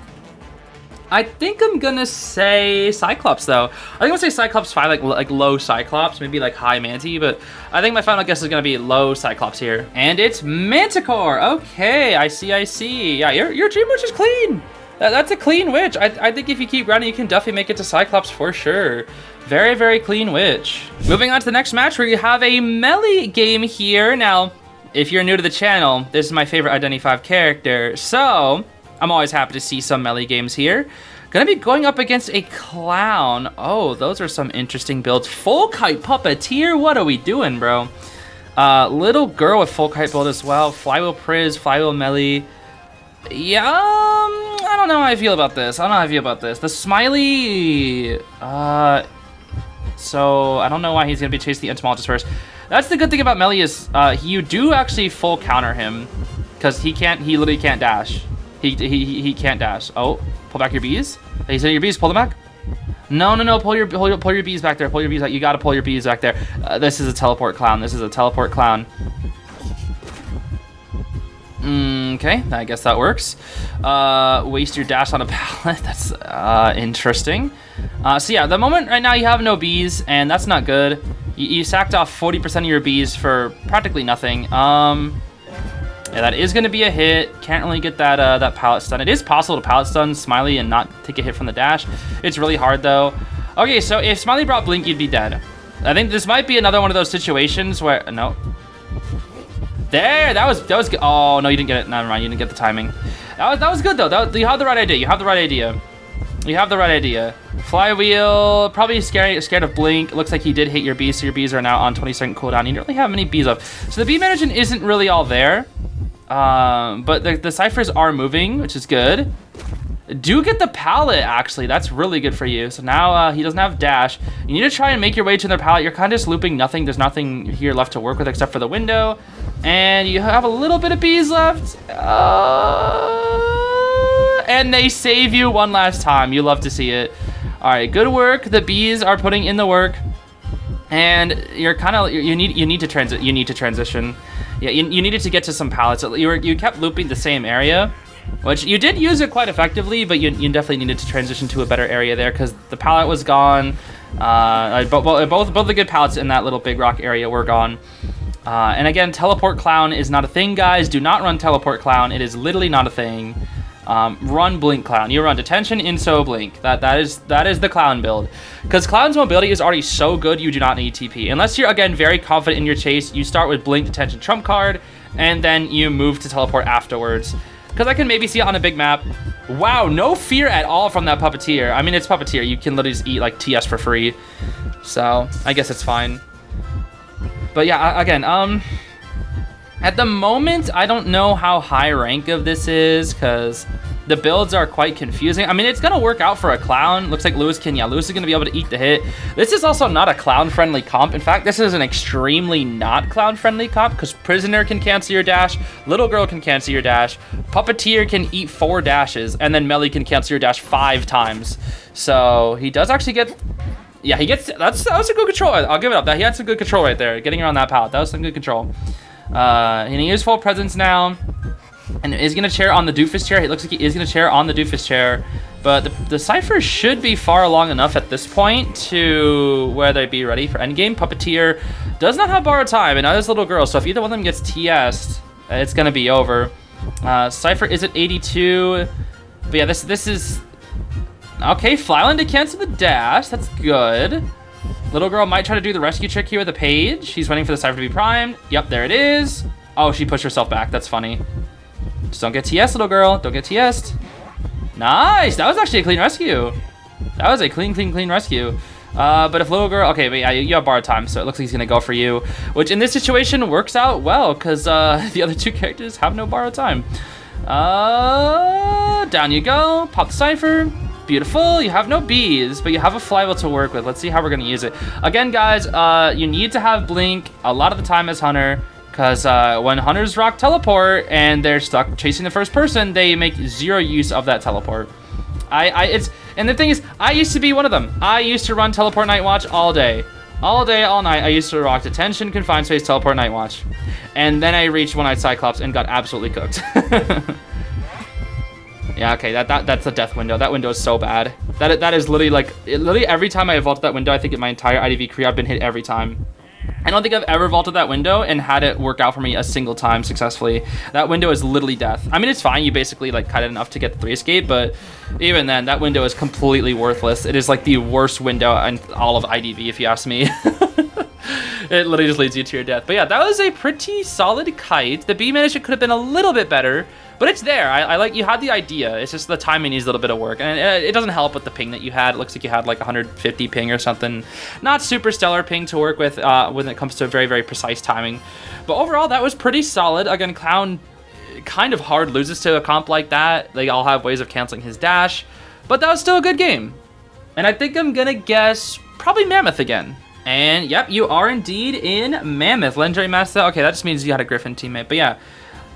I think I'm gonna say Cyclops though. I think I'm gonna say Cyclops 5, like low Cyclops, maybe like high Manti, but I think my final guess is gonna be low Cyclops here. And it's Manticore. Okay, I see. Yeah, your Dream Witch is clean. That's a clean witch. I think if you keep grinding, you can definitely make it to Cyclops for sure. Very, very clean witch. Moving on to the next match where you have a melee game here. Now, if you're new to the channel, this is my favorite Identity 5 character, so I'm always happy to see some melee games here. Gonna be going up against a clown. Oh, those are some interesting builds. Full kite puppeteer, what are we doing, bro? Little girl with full kite build as well. Flywheel Priz, flywheel melee. Yeah, I don't know how I feel about this. The smiley, so I don't know why he's gonna be chasing the Entomologist first. That's the good thing about melee is you do actually full counter him because he literally can't dash. He can't dash. Oh, pull back your bees. He said your bees, pull them back. No, pull your bees back there. Pull your bees back. You gotta pull your bees back there. This is a teleport clown. Okay, I guess that works. Waste your dash on a pallet. That's interesting. So yeah, the moment right now you have no bees, and that's not good. You sacked off 40% of your bees for practically nothing. Yeah, that is going to be a hit. Can't really get that pallet stun. It is possible to pallet stun Smiley and not take a hit from the dash. It's really hard though. Okay, so if Smiley brought Blink, you'd be dead. I think this might be another one of those situations where no. There, that was good. Oh no, you didn't get it. Never mind, you didn't get the timing. That was good though. You have the right idea. Flywheel, probably scared of Blink. It looks like he did hit your bees, so your bees are now on 20-second cooldown. You don't really have many bees up. So the bee management isn't really all there. But the ciphers are moving, which is good. Do get the pallet, actually. That's really good for you. So now he doesn't have dash. You need to try and make your way to their pallet. You're kind of just looping nothing. There's nothing here left to work with except for the window. And you have a little bit of bees left. And they save you one last time. You love to see it. All right, good work. The bees are putting in the work. And you're kind of, you need to transition. Yeah, you needed to get to some pallets. You kept looping the same area, which you did use it quite effectively, but you definitely needed to transition to a better area there because the pallet was gone. Both the good pallets in that little big rock area were gone. And again, teleport clown is not a thing, guys. Do not run teleport clown. It is literally not a thing. Run blink clown. You run detention, inso, blink. That is the clown build. Because clown's mobility is already so good, you do not need TP. Unless you're again very confident in your chase, you start with blink, detention, trump card, and then you move to teleport afterwards. Because I can maybe see it on a big map. Wow, no fear at all from that puppeteer. I mean, it's puppeteer. You can literally just eat like TS for free. So I guess it's fine. But yeah, again, at the moment, I don't know how high rank of this is because the builds are quite confusing. I mean, it's going to work out for a clown. Looks like Lewis is going to be able to eat the hit. This is also not a clown-friendly comp. In fact, this is an extremely not clown-friendly comp because Prisoner can cancel your dash, Little Girl can cancel your dash, Puppeteer can eat 4 dashes, and then Melee can cancel your dash 5 times. So he does actually get... Yeah, he gets... That was a good control. I'll give it up. He had some good control right there. Getting around that pallet. That was some good control. And he is full presence now. And is going to chair on the doofus chair. It looks like he is going to chair on the doofus chair. But the Cypher should be far along enough at this point to where they'd be ready for endgame. Puppeteer does not have borrowed time, and neither is Little Girl. So if either one of them gets TS'd, it's going to be over. Cypher is at 82. But yeah, this is... Okay, Flyland to cancel the dash. That's good. Little Girl might try to do the rescue trick here with a page. She's waiting for the Cypher to be primed. Yep, there it is. Oh, she pushed herself back. That's funny. Just don't get TS, Little Girl. Don't get TS'd. Nice. That was actually a clean rescue. That was a clean rescue. But if Little Girl... Okay, but yeah, you have borrowed time, so it looks like he's going to go for you. Which in this situation works out well, because the other two characters have no borrowed time. Down you go. Pop the Cypher. Beautiful. You have no bees, but you have a flywheel to work with. Let's see how we're going to use it. Again, guys, you need to have Blink a lot of the time as Hunter, because when Hunters rock teleport and they're stuck chasing the first person, they make zero use of that teleport. And the thing is, I used to be one of them. I used to run Teleport Night Watch all day. All day, all night, I used to rock Detention, Confined Space, Teleport Night Watch. And then I reached One-Eyed Cyclops and got absolutely cooked. Yeah, okay, that's a death window. That window is so bad. That is literally like, literally every time I vaulted that window, I think in my entire IDV career, I've been hit every time. I don't think I've ever vaulted that window and had it work out for me a single time successfully. That window is literally death. I mean, it's fine. You basically like cut it enough to get the 3 escape, but even then, that window is completely worthless. It is like the worst window in all of IDV, if you ask me. It literally just leads you to your death. But yeah, that was a pretty solid kite. The B management could have been a little bit better, but it's there. I like, you had the idea. It's just the timing needs a little bit of work. And it doesn't help with the ping that you had. It looks like you had like 150 ping or something. Not super stellar ping to work with when it comes to very, very precise timing. But overall, that was pretty solid. Again, Clown kind of hard loses to a comp like that. They all have ways of canceling his dash. But that was still a good game. And I think I'm going to guess probably Mammoth again. And yep, you are indeed in Mammoth. Legendary Master. Okay, that just means you had a Griffin teammate. But yeah.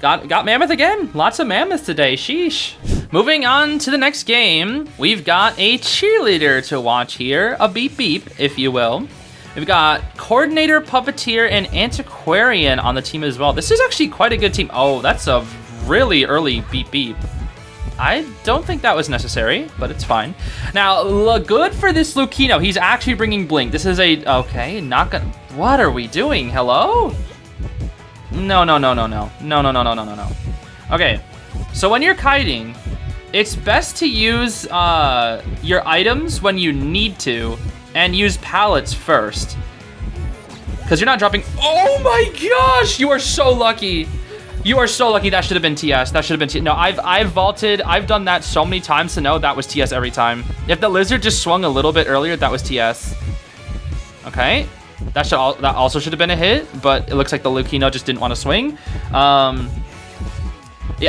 Got Mammoth again. Lots of Mammoths today. Sheesh. Moving on to the next game, we've got a cheerleader to watch here. A beep beep, if you will. We've got Coordinator, Puppeteer, and Antiquarian on the team as well. This is actually quite a good team. Oh, that's a really early beep beep. I don't think that was necessary, but it's fine. Now, good for this Lucino. He's actually bringing Blink. This is a... Okay, not gonna... What are we doing? Hello? No. Okay, so when you're kiting, it's best to use your items when you need to, and use pallets first. Because you're not dropping... Oh my gosh! You are so lucky. You are so lucky. That should have been TS. That should have been TS. No, I've vaulted. I've done that so many times to know that was TS every time. If the lizard just swung a little bit earlier, that was TS. Okay. That also should have been a hit, but it looks like the Lucino just didn't want to swing. Yeah,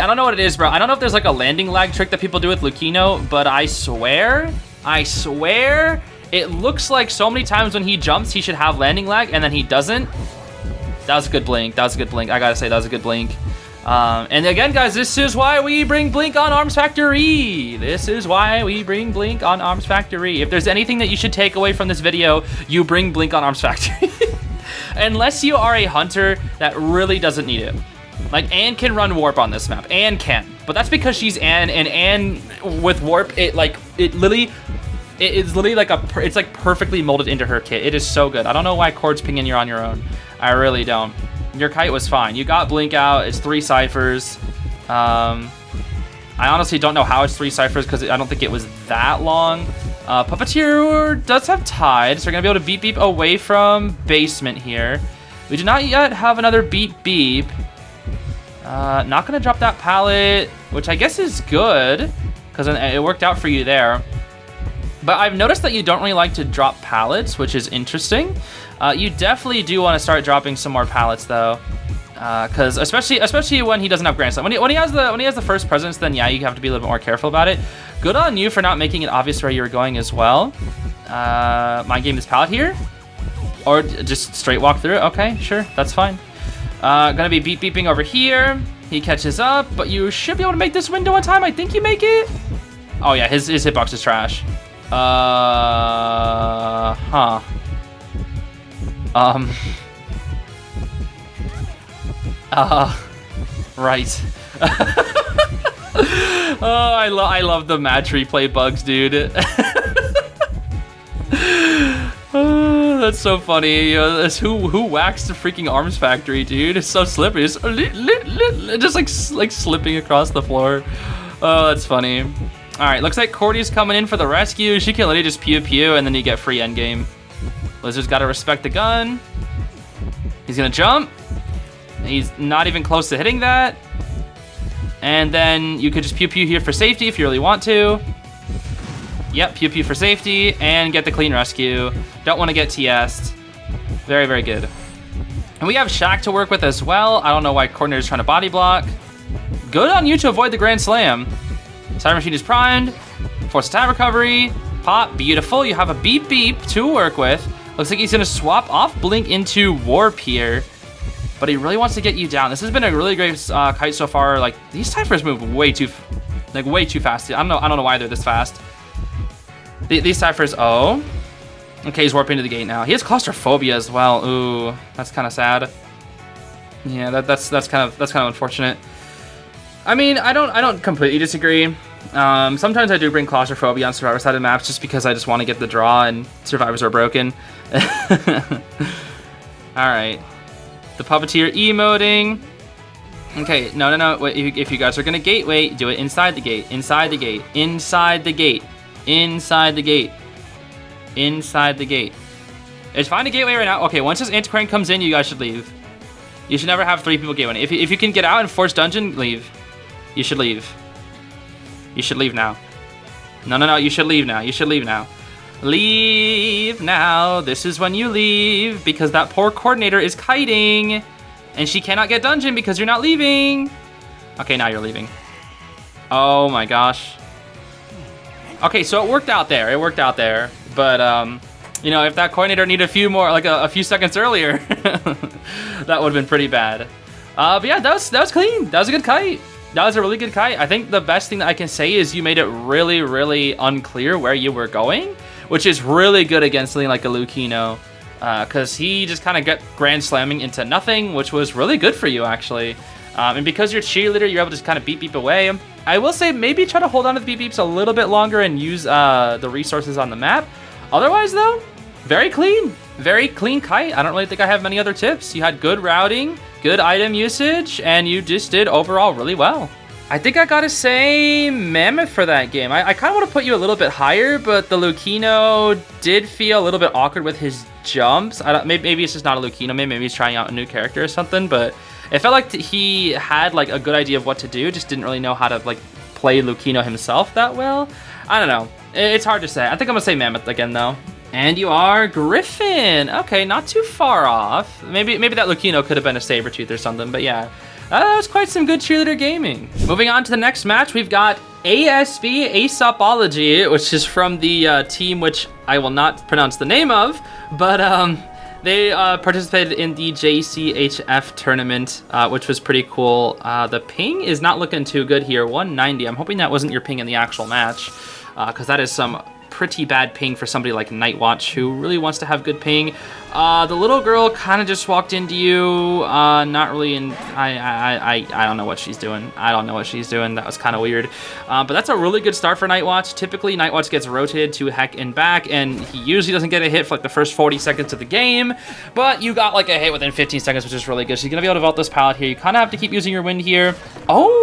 I don't know what it is, bro. I don't know if there's like a landing lag trick that people do with Lucino, but I swear, it looks like so many times when he jumps, he should have landing lag, and then he doesn't. That was a good blink. That was a good blink. I gotta say, that was a good blink. And again, guys, this is why we bring Blink on Arms Factory. This is why we bring Blink on Arms Factory. If there's anything that you should take away from this video, you bring Blink on Arms Factory. Unless you are a hunter that really doesn't need it. Like, Anne can run Warp on this map. Anne can. But that's because she's Anne, and Anne with Warp, it's literally like it's like perfectly molded into her kit. It is so good. I don't know why Cord's pinging you're on your own. I really don't. Your kite was fine. You got Blink out. It's 3 ciphers. I honestly don't know how it's 3 ciphers because I don't think it was that long. Puppeteer does have Tide, so we're going to be able to beep beep away from basement here. We do not yet have another beep beep. Not going to drop that pallet, which I guess is good because it worked out for you there. But I've noticed that you don't really like to drop pallets, which is interesting. You definitely do want to start dropping some more pallets though, because especially when he doesn't have Grand Slam. When he has the first presence, then yeah, you have to be a little bit more careful about it. Good on you for not making it obvious where you were going as well. Mind game this pallet here, or just straight walk through it. Okay, sure, that's fine. Gonna be beep beeping over here. He catches up, but you should be able to make this window on time. I think you make it. Oh yeah, his hitbox is trash. Right. Oh, I love the match replay bugs, dude. Oh, that's so funny. That's who waxed the freaking Arms Factory, dude. It's so slippery. It's just like slipping across the floor. Oh, that's funny. All right, looks like Cordy's coming in for the rescue. She can literally just pew pew, and then you get free endgame. Lizard's got to respect the gun. He's gonna jump. He's not even close to hitting that. And then you could just pew pew here for safety if you really want to. Yep, pew pew for safety and get the clean rescue. Don't want to get TS'd. Very, very good. And we have Shaq to work with as well. I don't know why Coordinator's trying to body block. Good on you to avoid the Grand Slam. Cyber Machine is primed. Force attack recovery. Pop, beautiful. You have a beep beep to work with. Looks like he's gonna swap off Blink into Warp here. But he really wants to get you down. This has been a really great kite so far. Like, these ciphers move way too Like, way too fast. I don't know why they're this fast. These ciphers, oh. Okay, he's warping to the gate now. He has claustrophobia as well. Ooh, that's kind of sad. Yeah, that's kind of unfortunate. I mean, I don't completely disagree. Sometimes I do bring claustrophobia on Survivor-sided maps just because I just want to get the draw and survivors are broken. Alright. The puppeteer emoting. Okay, no. Wait, if you guys are gonna gateway, do it inside the gate. Inside the gate. Inside the gate. Inside the gate. Inside the gate. It's fine to gateway right now. Okay, once this antiquarian comes in, you guys should leave. You should never have 3 people gateway. If you can get out and force dungeon, leave. You should leave. You should leave now. No. You should leave now. You should leave now. Leave now. This is when you leave because that poor coordinator is kiting and she cannot get dungeon because you're not leaving. Okay, now you're leaving. Oh my gosh. Okay, so it worked out there. It worked out there. But, you know, if that coordinator needed a few more, like a few seconds earlier, that would have been pretty bad. But yeah, that was clean. That was a good kite. That was a really good kite. I think the best thing that I can say is you made it really, really unclear where you were going, which is really good against something like a Lucino, because he just kind of got grand slamming into nothing, which was really good for you, actually. And because you're cheerleader, you're able to just kind of beep away. I will say maybe try to hold on to the beep beeps a little bit longer and use the resources on the map. Otherwise, though, very clean kite. I don't really think I have many other tips. You had good routing, good item usage, and you just did overall really well. I think I gotta say Mammoth for that game. I kind of want to put you a little bit higher, but the Lucino did feel a little bit awkward with his jumps. Maybe it's just not a Lucino. Maybe he's trying out a new character or something, but it felt like he had like a good idea of what to do, just didn't really know how to like play Lucino himself that well. I don't know. It's hard to say. I think I'm gonna say Mammoth again though. And you are Griffin. Okay, not too far off. Maybe that Lucino could have been a Sabretooth or something, but yeah. That was quite some good cheerleader gaming. Moving on to the next match, we've got ASB, Aesopology, which is from the team which I will not pronounce the name of, but they participated in the JCHF tournament, which was pretty cool. The ping is not looking too good here, 190. I'm hoping that wasn't your ping in the actual match, because that is some pretty bad ping for somebody like Nightwatch who really wants to have good ping. The little girl kind of just walked into you, not really in, I don't know what she's doing. I don't know what she's doing. That was kind of weird. But that's a really good start for Nightwatch. Typically, Nightwatch gets rotated to heck and back, and he usually doesn't get a hit for like the first 40 seconds of the game, but you got like a hit within 15 seconds, which is really good. So you're gonna be able to vault this pallet here. You kind of have to keep using your wind here. Oh,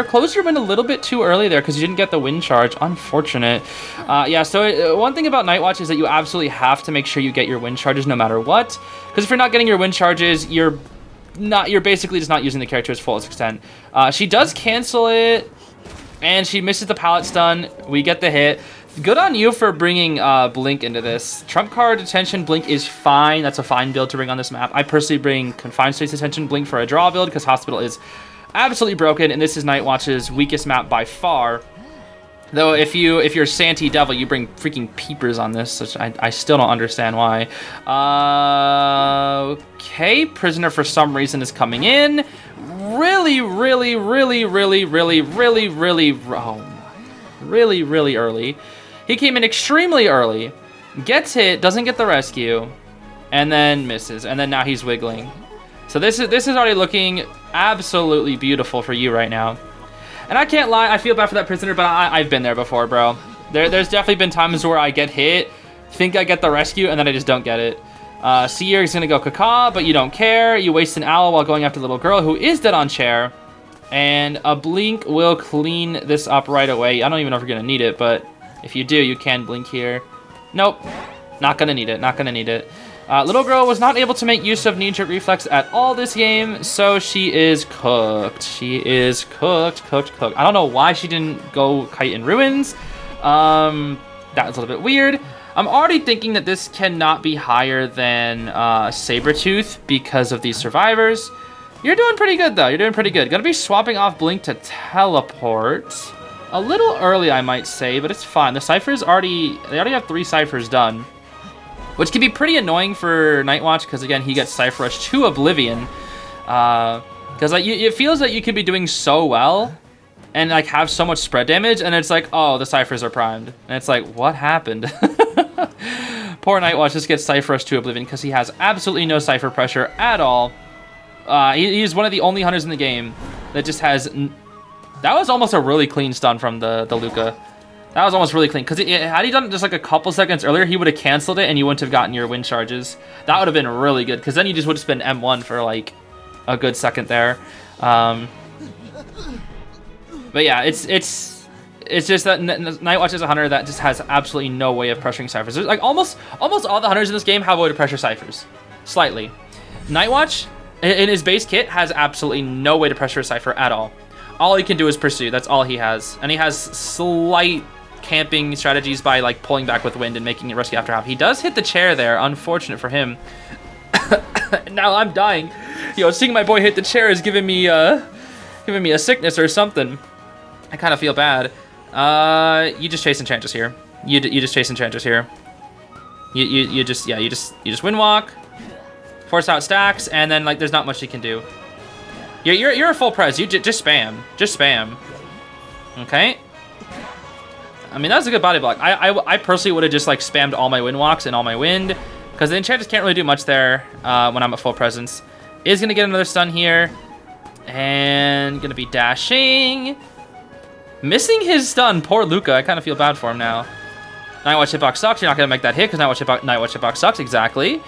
close your wind a little bit too early there because you didn't get the wind charge. Unfortunate. Yeah, so one thing about Nightwatch is that you absolutely have to make sure you get your wind charges no matter what, because if you're not getting your wind charges, you're basically just not using the character to its fullest extent. She does cancel it, and she misses the pallet stun. We get the hit. Good on you for bringing Blink into this. Trump card detention Blink is fine. That's a fine build to bring on this map. I personally bring confined space detention Blink for a draw build because Hospital is absolutely broken, and this is Nightwatch's weakest map by far. Though if you're Santee Devil, you bring freaking peepers on this, which I still don't understand why. Okay, Prisoner for some reason is coming in. Really early. He came in extremely early, gets hit, doesn't get the rescue, and then misses, and then now he's wiggling. So this is already looking absolutely beautiful for you right now. And I can't lie, I feel bad for that prisoner, but I've been there before, bro. There's definitely been times where I get hit, think I get the rescue, and then I just don't get it. Seer is gonna go caca, but you don't care. You waste an owl while going after the little girl who is dead on chair. And a blink will clean this up right away. I don't even know if you're gonna need it, but if you do, you can blink here. Nope, not gonna need it, not gonna need it. Little girl was not able to make use of knee-jerk reflex at all this game, so she is cooked. She is cooked. I don't know why she didn't go kite in ruins. That was a little bit weird. I'm already thinking that this cannot be higher than Sabretooth because of these survivors. You're doing pretty good, though. You're doing pretty good. Gonna be swapping off Blink to teleport. A little early, I might say, but it's fine. The ciphers they already have 3 ciphers done, which can be pretty annoying for Nightwatch because, again, he gets Cypher Rush to Oblivion. Because it feels like you could be doing so well, and like have so much spread damage, and it's like, oh, the ciphers are primed, and it's like, what happened? Poor Nightwatch just gets Cypher Rush to Oblivion because he has absolutely no Cypher pressure at all. He's one of the only hunters in the game that just has... That was almost a really clean stun from the Luca. That was almost really clean, because had he done it just like a couple seconds earlier, he would have canceled it and you wouldn't have gotten your wind charges. That would have been really good, because then you just would have spent M1 for like a good second there. But yeah, it's just that Nightwatch is a hunter that just has absolutely no way of pressuring ciphers. There's like almost all the hunters in this game have a way to pressure ciphers, slightly. Nightwatch in his base kit has absolutely no way to pressure a cipher at all. All he can do is pursue. That's all he has, and he has slight camping strategies by like pulling back with wind and making it risky after half. He does hit the chair there, unfortunate for him. Now I'm dying. Yo, seeing my boy hit the chair is giving me a sickness or something. I kind of feel bad. You just chase Enchantress here. You just chase Enchantress here. You just wind walk, force out stacks, and then like there's not much you can do. You're a full pres. You just spam. Okay. I mean, that's a good body block. I personally would have just like spammed all my wind walks and all my wind, because the Enchantress can't really do much there when I'm at full presence. Is gonna get another stun here, and gonna be dashing, missing his stun. Poor Luca. I kind of feel bad for him now. Nightwatch hitbox sucks. You're not gonna make that hit because Nightwatch hitbox sucks. Exactly.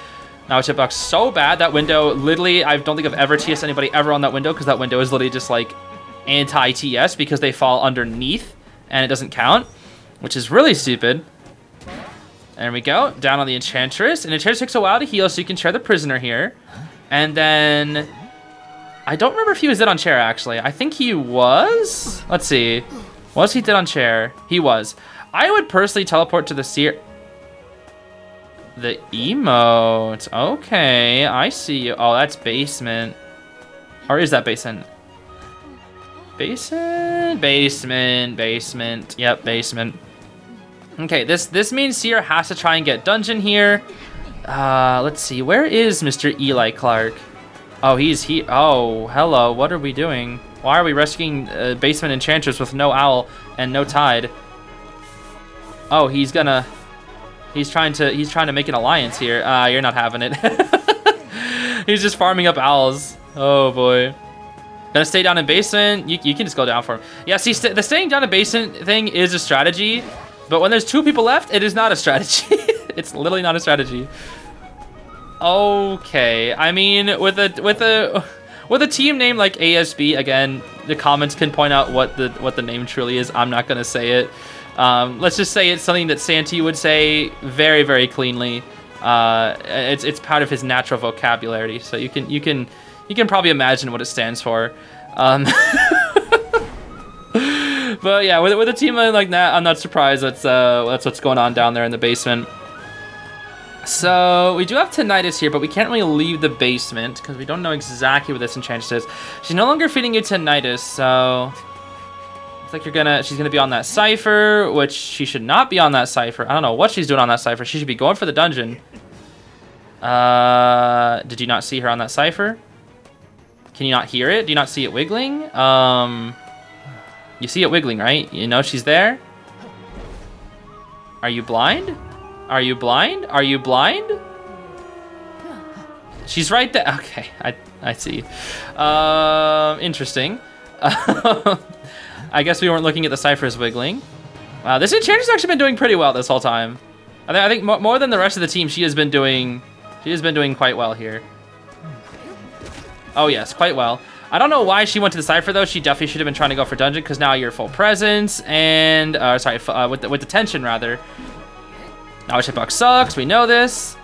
Nightwatch hitbox so bad. That window, literally, I don't think I've ever TS anybody ever on that window, because that window is literally just like anti-TS because they fall underneath and it doesn't count, which is really stupid. There we go. Down on the Enchantress. And Enchantress takes a while to heal, so you can share the Prisoner here. And then... I don't remember if he was dead on chair, actually. I think he was? Let's see. Was he dead on chair? He was. I would personally teleport to the Seer... The emote. Okay, I see you. Oh, that's basement. Or is that basement? Basement. Yep, basement. Okay, this means Seer has to try and get dungeon here. Let's see. Where is Mr. Eli Clark? Oh, he's here. Oh, hello. What are we doing? Why are we rescuing basement Enchantress with no owl and no tide? Oh, he's trying to make an alliance here. You're not having it. He's just farming up owls. Oh boy. Gonna stay down in basement. You can just go down for him. Yeah, see, the staying down in basement thing is a strategy, but when there's two people left, it is not a strategy. It's literally not a strategy. Okay, I mean, with a team name like ASB, again, the comments can point out what the name truly is. I'm not gonna say it. Let's just say it's something that Santee would say very, very cleanly. It's part of his natural vocabulary, so you can probably imagine what it stands for. But yeah, with a team like that, I'm not surprised that's what's going on down there in the basement. So we do have Tinnitus here, but we can't really leave the basement because we don't know exactly what this Enchantress is. She's no longer feeding you Tinnitus, so looks like she's gonna be on that cipher, which she should not be on that cipher. I don't know what she's doing on that cipher. She should be going for the dungeon. Did you not see her on that cipher? Can you not hear it? Do you not see it wiggling? You see it wiggling, right? You know she's there. Are you blind? Are you blind? Are you blind? She's right there. Okay, I see. Interesting. I guess we weren't looking at the ciphers wiggling. Wow, this Enchantress has actually been doing pretty well this whole time. I think more than the rest of the team, she has been doing quite well here. Oh yes, quite well. I don't know why she went to the cipher though. She definitely should have been trying to go for dungeon, because now you're full presence and with the tension rather. Now hitbox sucks. We know this.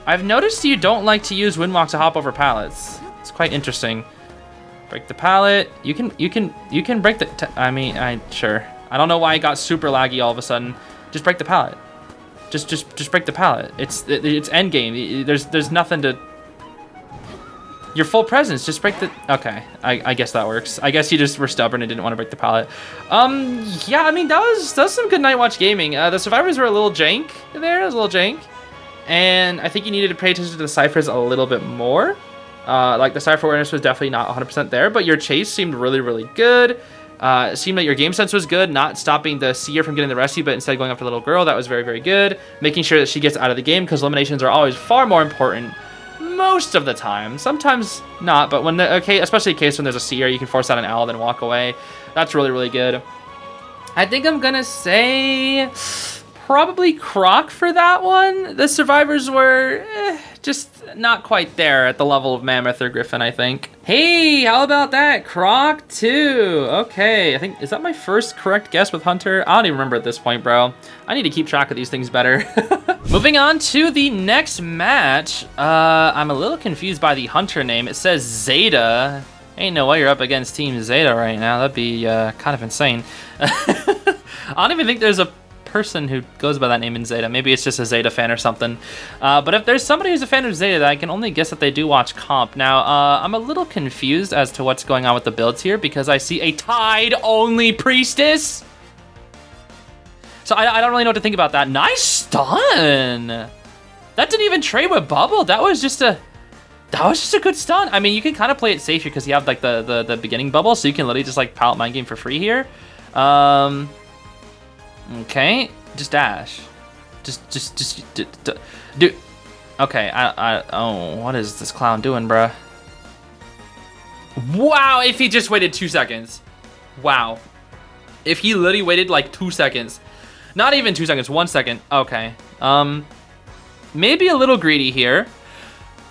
I've noticed you don't like to use Windwalk to hop over pallets. It's quite interesting. Break the pallet. You can break the. Sure. I don't know why it got super laggy all of a sudden. Just break the pallet. Just break the pallet. It's end game. There's nothing to. Your full presence. Just break the. Okay. I guess that works. I guess you just were stubborn and didn't want to break the pallet. Yeah. I mean that was some good Nightwatch gaming. The survivors were a little jank there. It was a little jank, and I think you needed to pay attention to the ciphers a little bit more. Like the cipher awareness was definitely not 100% there, but your chase seemed really, really good. It seemed like your game sense was good, not stopping the seer from getting the rescue, but instead going after the little girl. That was very, very good. Making sure that she gets out of the game, because eliminations are always far more important most of the time. Sometimes not, but when especially in case when there's a seer, you can force out an L, then walk away. That's really, really good. I think I'm gonna say probably Croc for that one. The survivors were just not quite there at the level of Mammoth or Griffin, I think. Hey, how about that? Croc too. Okay, I think, is that my first correct guess with Hunter? I don't even remember at this point, bro. I need to keep track of these things better. Moving on to the next match. I'm a little confused by the Hunter name. It says Zeta. Ain't no way you're up against Team Zeta right now. That'd be kind of insane. I don't even think there's a person who goes by that name in Zeta. Maybe it's just a Zeta fan or something. But if there's somebody who's a fan of Zeta, I can only guess that they do watch comp. Now, I'm a little confused as to what's going on with the builds here because I see a Tide-only Priestess. So I don't really know what to think about that. Nice stun! That didn't even trade with Bubble. That was just a good stun. I mean, you can kind of play it safe here because you have like the beginning bubble, so you can literally just like pallet mind game for free here. Okay, just dash. Just do. Okay, oh, what is this clown doing, bruh? Wow, if he just waited 2 seconds. Wow. If he literally waited like 2 seconds. Not even 2 seconds, 1 second. Okay. Maybe a little greedy here.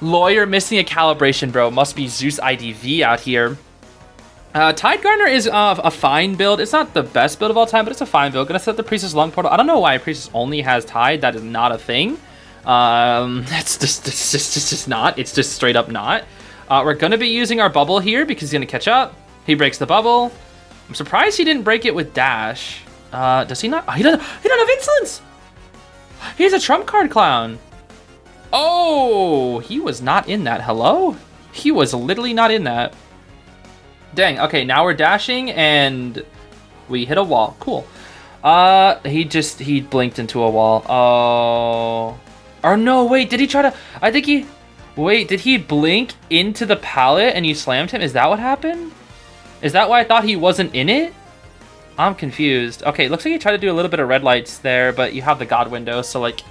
Lawyer missing a calibration, bro. Must be Zeus IDV out here. Tide Gardener is a fine build. It's not the best build of all time, but it's a fine build. Gonna set the Priestess Lung Portal. I don't know why Priestess only has Tide. That is not a thing. It's just not. It's just straight up not. We're gonna be using our bubble here because he's gonna catch up. He breaks the bubble. I'm surprised he didn't break it with dash. Does he not? Oh, he doesn't have insolence. He's a trump card clown. Oh, he was not in that. Hello? He was literally not in that. Dang, okay, now we're dashing and we hit a wall. Cool. He blinked into a wall. Oh. Or no, wait, did he try to, wait, did he blink into the pallet and you slammed him? Is that what happened? Is that why I thought he wasn't in it? I'm confused. Okay, looks like he tried to do a little bit of red lights there, but you have the God window, so like,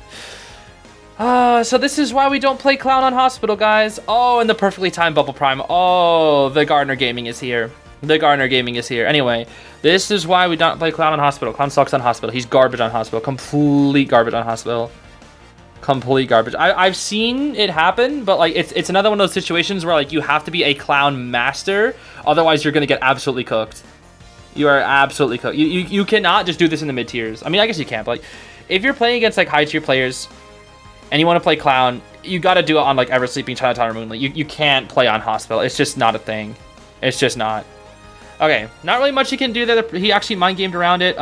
so this is why we don't play Clown on Hospital, guys. Oh, and the perfectly timed Bubble Prime. Oh, the Gardener Gaming is here. The Gardener Gaming is here. Anyway, this is why we don't play Clown on Hospital. Clown sucks on Hospital. He's garbage on Hospital. Complete garbage on Hospital. Complete garbage. I've seen it happen, but like it's another one of those situations where like you have to be a Clown master, otherwise you're gonna get absolutely cooked. You are absolutely cooked. You cannot just do this in the mid tiers. I mean, I guess you can, but like if you're playing against like high tier players and you want to play Clown, you got to do it on like Ever Sleeping, Chinatown, or Moonlight. You can't play on Hospital. It's just not a thing. It's just not. Okay, not really much he can do there. He actually mind gamed around it.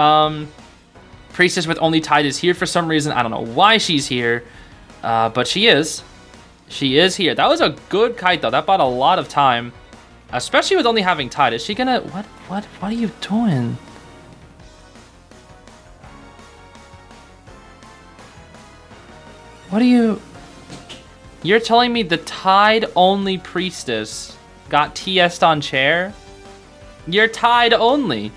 Priestess with only Tide is here for some reason. I don't know why she's here, but she is. She is here. That was a good kite though. That bought a lot of time, especially with only having Tide. Is she gonna? What are you doing? What are you... You're telling me the Tide-only Priestess got TS'd on chair? You're Tide only.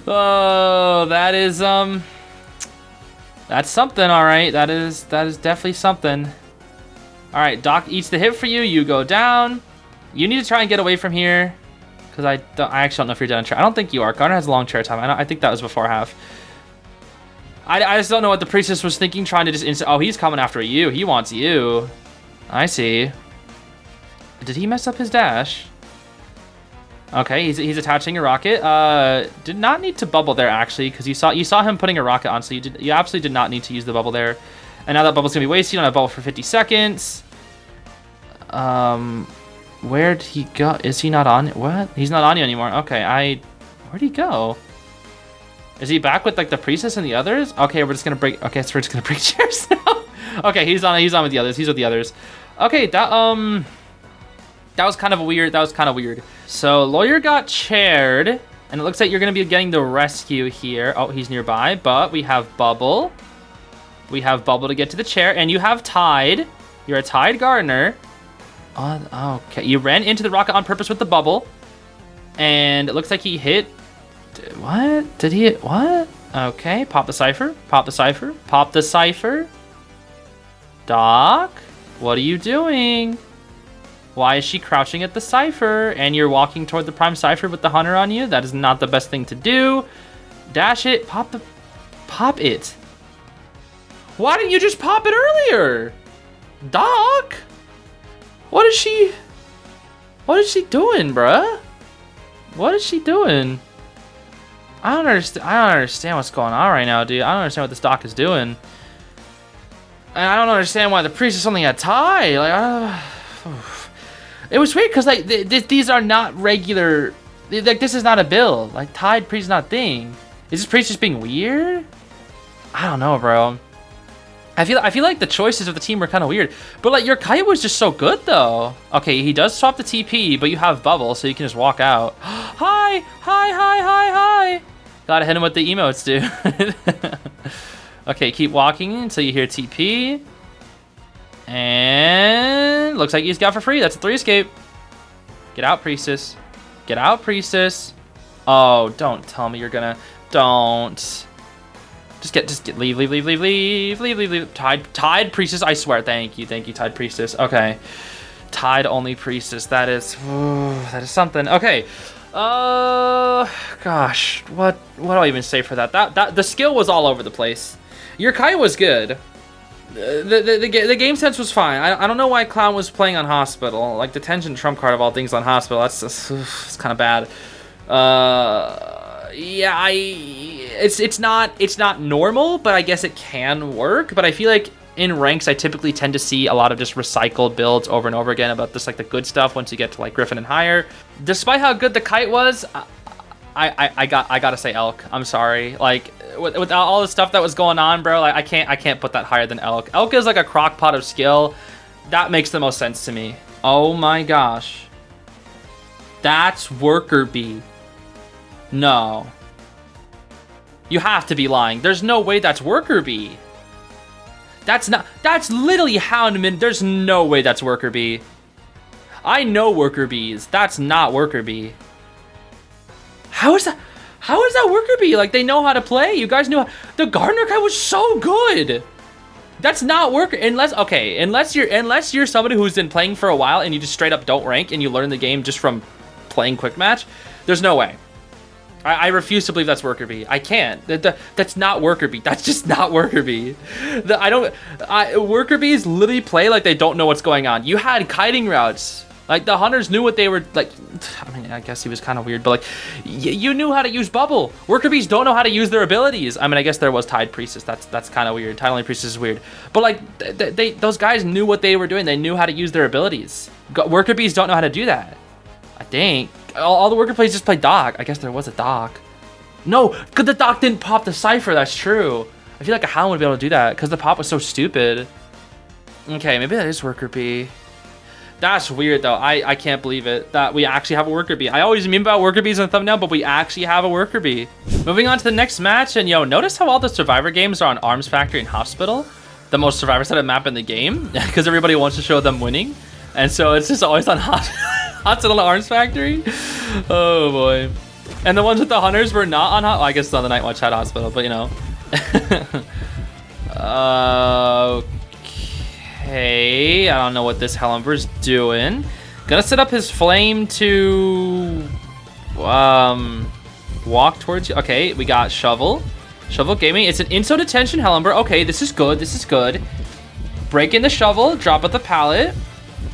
Oh, that is, that's something, alright. That is definitely something. Alright, Doc eats the hit for you. You go down. You need to try and get away from here. Because I actually don't know if you're down in chair. I don't think you are. Garner has a long chair time. I think that was before half. I just don't know what the Priestess was thinking, trying to just oh, he's coming after you. He wants you. I see. Did he mess up his dash? Okay, he's attaching a rocket. Did not need to bubble there actually, because you saw him putting a rocket on, so you absolutely did not need to use the bubble there. And now that bubble's gonna be wasted on a bubble for 50 seconds. Where'd he go? Is he not on? What? He's not on you anymore. Okay, where'd he go? Is he back with like the Priestess and the others? Okay, we're just gonna break. Okay, so we're just gonna break chairs now. Okay, he's on with the others. He's with the others. Okay, that was kind of weird. That was kind of weird. So Lawyer got chaired, and it looks like you're gonna be getting the rescue here. Oh, he's nearby, but we have Bubble. We have Bubble to get to the chair, and you have Tide. You're a Tide Gardener. Okay, you ran into the rocket on purpose with the bubble. And it looks like he hit... What? Did he hit... What? Okay, pop the cipher. Pop the cipher. Pop the cipher. Doc? What are you doing? Why is she crouching at the cipher? And you're walking toward the prime cipher with the hunter on you? That is not the best thing to do. Dash it. Pop it. Why didn't you just pop it earlier? Doc? What is she doing, bruh? What is she doing? I don't understand what's going on right now, dude. I don't understand what this doc is doing. And I don't understand why the priest is something at tie. Like, it was weird because like these are not regular. Like this is not a build. Like tied priest is not a thing. Is this priest just being weird? I don't know, bro. I feel like the choices of the team were kind of weird. But like your kite was just so good though. Okay, he does swap the TP, but you have bubble, so you can just walk out. Hi. Gotta hit him with the emotes, dude. Okay, keep walking until you hear TP. And looks like he's got for free. That's a 3 escape. Get out, priestess. Get out, priestess. Oh, don't tell me you're gonna. Don't. Just get. Leave. Tied priestess. I swear. Thank you, tied priestess. Okay. Tied only priestess. That is something. Okay. Gosh. What do I even say for that? That the skill was all over the place. Your Kai was good. The game sense was fine. I don't know why Clown was playing on Hospital. Like the tension trump card of all things on Hospital. It's kind of bad. Yeah, it's not normal, but I guess it can work. But I feel like in ranks, I typically tend to see a lot of just recycled builds over and over again about this, like the good stuff once you get to like Griffin and higher. Despite how good the kite was, I gotta say Elk. I'm sorry. Like with all the stuff that was going on, bro, like I can't put that higher than Elk. Elk is like a crock pot of skill. That makes the most sense to me. Oh my gosh. That's Worker Bee. No. You have to be lying. There's no way that's Worker Bee. That's literally Houndman. There's no way that's Worker Bee. I know Worker Bees. That's not Worker Bee. How is that Worker Bee? Like, they know how to play. You guys knew the Gardener guy was so good. That's not Worker, unless you're somebody who's been playing for a while and you just straight up don't rank and you learn the game just from playing quick match. There's no way. I refuse to believe that's Worker Bee. I can't. That's not Worker Bee. That's just not Worker Bee. Worker Bees literally play like they don't know what's going on. You had kiting routes. Like, the hunters knew what they were, like, I mean, I guess he was kind of weird, but, like, you knew how to use bubble. Worker Bees don't know how to use their abilities. I mean, I guess there was Tied Priestess. That's kind of weird. Tied Only Priestess is weird. But, like, those guys knew what they were doing. They knew how to use their abilities. Worker Bees don't know how to do that. I think. All the Worker Bees just play Doc. I guess there was a Doc. No, because the Doc didn't pop the Cypher. That's true. I feel like a Hound would be able to do that because the pop was so stupid. Okay, maybe that is Worker Bee. That's weird, though. I can't believe it that we actually have a Worker Bee. I always meme about Worker Bees in the thumbnail, but we actually have a Worker Bee. Moving on to the next match, and yo, notice how all the Survivor games are on Arms Factory and Hospital? The most Survivor set map in the game, because everybody wants to show them winning. And so it's just always on Hospital and Arms Factory. Oh, boy. And the ones with the Hunters were not on I guess it's on the Night Watch had Hospital, but you know. Okay, I don't know what this Hellenber's doing. Gonna set up his flame to walk towards you. Okay, we got Shovel Gaming. It's an Inso Detention Hellenber. Okay, this is good. This is good. Break in the Shovel, drop at the pallet,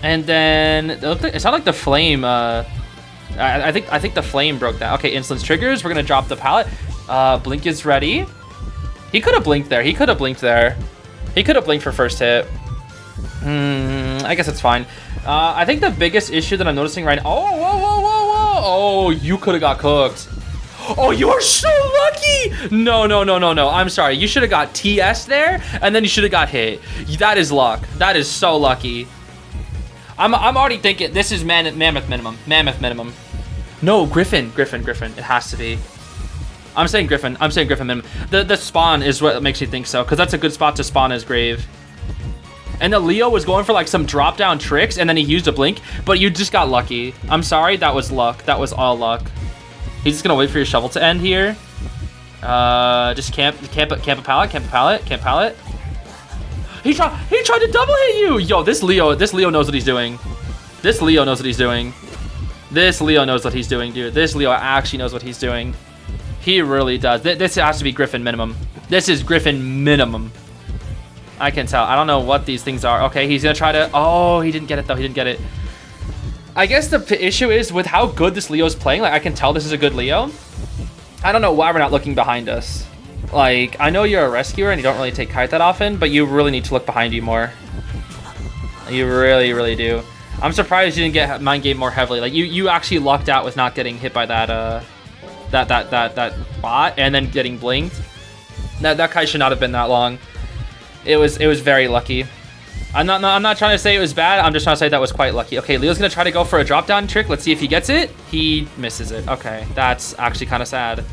and then it's not like the flame. I think the flame broke that. Okay, Insolence triggers. We're gonna drop the pallet. Blink is ready. He could have blinked there. He could have blinked there. He could have blinked for first hit. I guess it's fine. I think the biggest issue that I'm noticing right now. Whoa. Oh, you could have got cooked. Oh, you are so lucky. No. I'm sorry. You should have got TS there, and then you should have got hit. That is luck. That is so lucky. I'm already thinking this is mammoth minimum. No, Griffin. It has to be. I'm saying Griffin minimum. The spawn is what makes you think so, because that's a good spot to spawn his grave. and the Leo was going for like some drop down tricks, and then he used a blink, but you just got lucky. I'm sorry, that was luck. That was all luck. He's just gonna wait for your shovel to end here. Just camp a pallet. He tried to double hit you. Yo, this Leo knows what he's doing. This Leo knows what he's doing. This Leo knows what he's doing, dude. This Leo actually knows what he's doing. He really does. This has to be Griffin minimum. This is Griffin minimum. I can tell. I don't know what these things are. Okay, he's gonna try to... Oh, he didn't get it, though. He didn't get it. I guess the issue is with how good this Leo's playing. Like, I can tell this is a good Leo. I don't know why we're not looking behind us. Like, I know you're a rescuer and you don't really take kite that often, but you really need to look behind you more. You really, really do. I'm surprised you didn't get mind game more heavily. Like, you actually lucked out with not getting hit by that bot and then getting blinked. That kite should not have been that long. It was very lucky. I'm not trying to say it was bad. I'm just trying to say that was quite lucky. Okay, Leo's gonna try to go for a drop down trick. Let's see if he gets it. He misses it. Okay, that's actually kind of sad.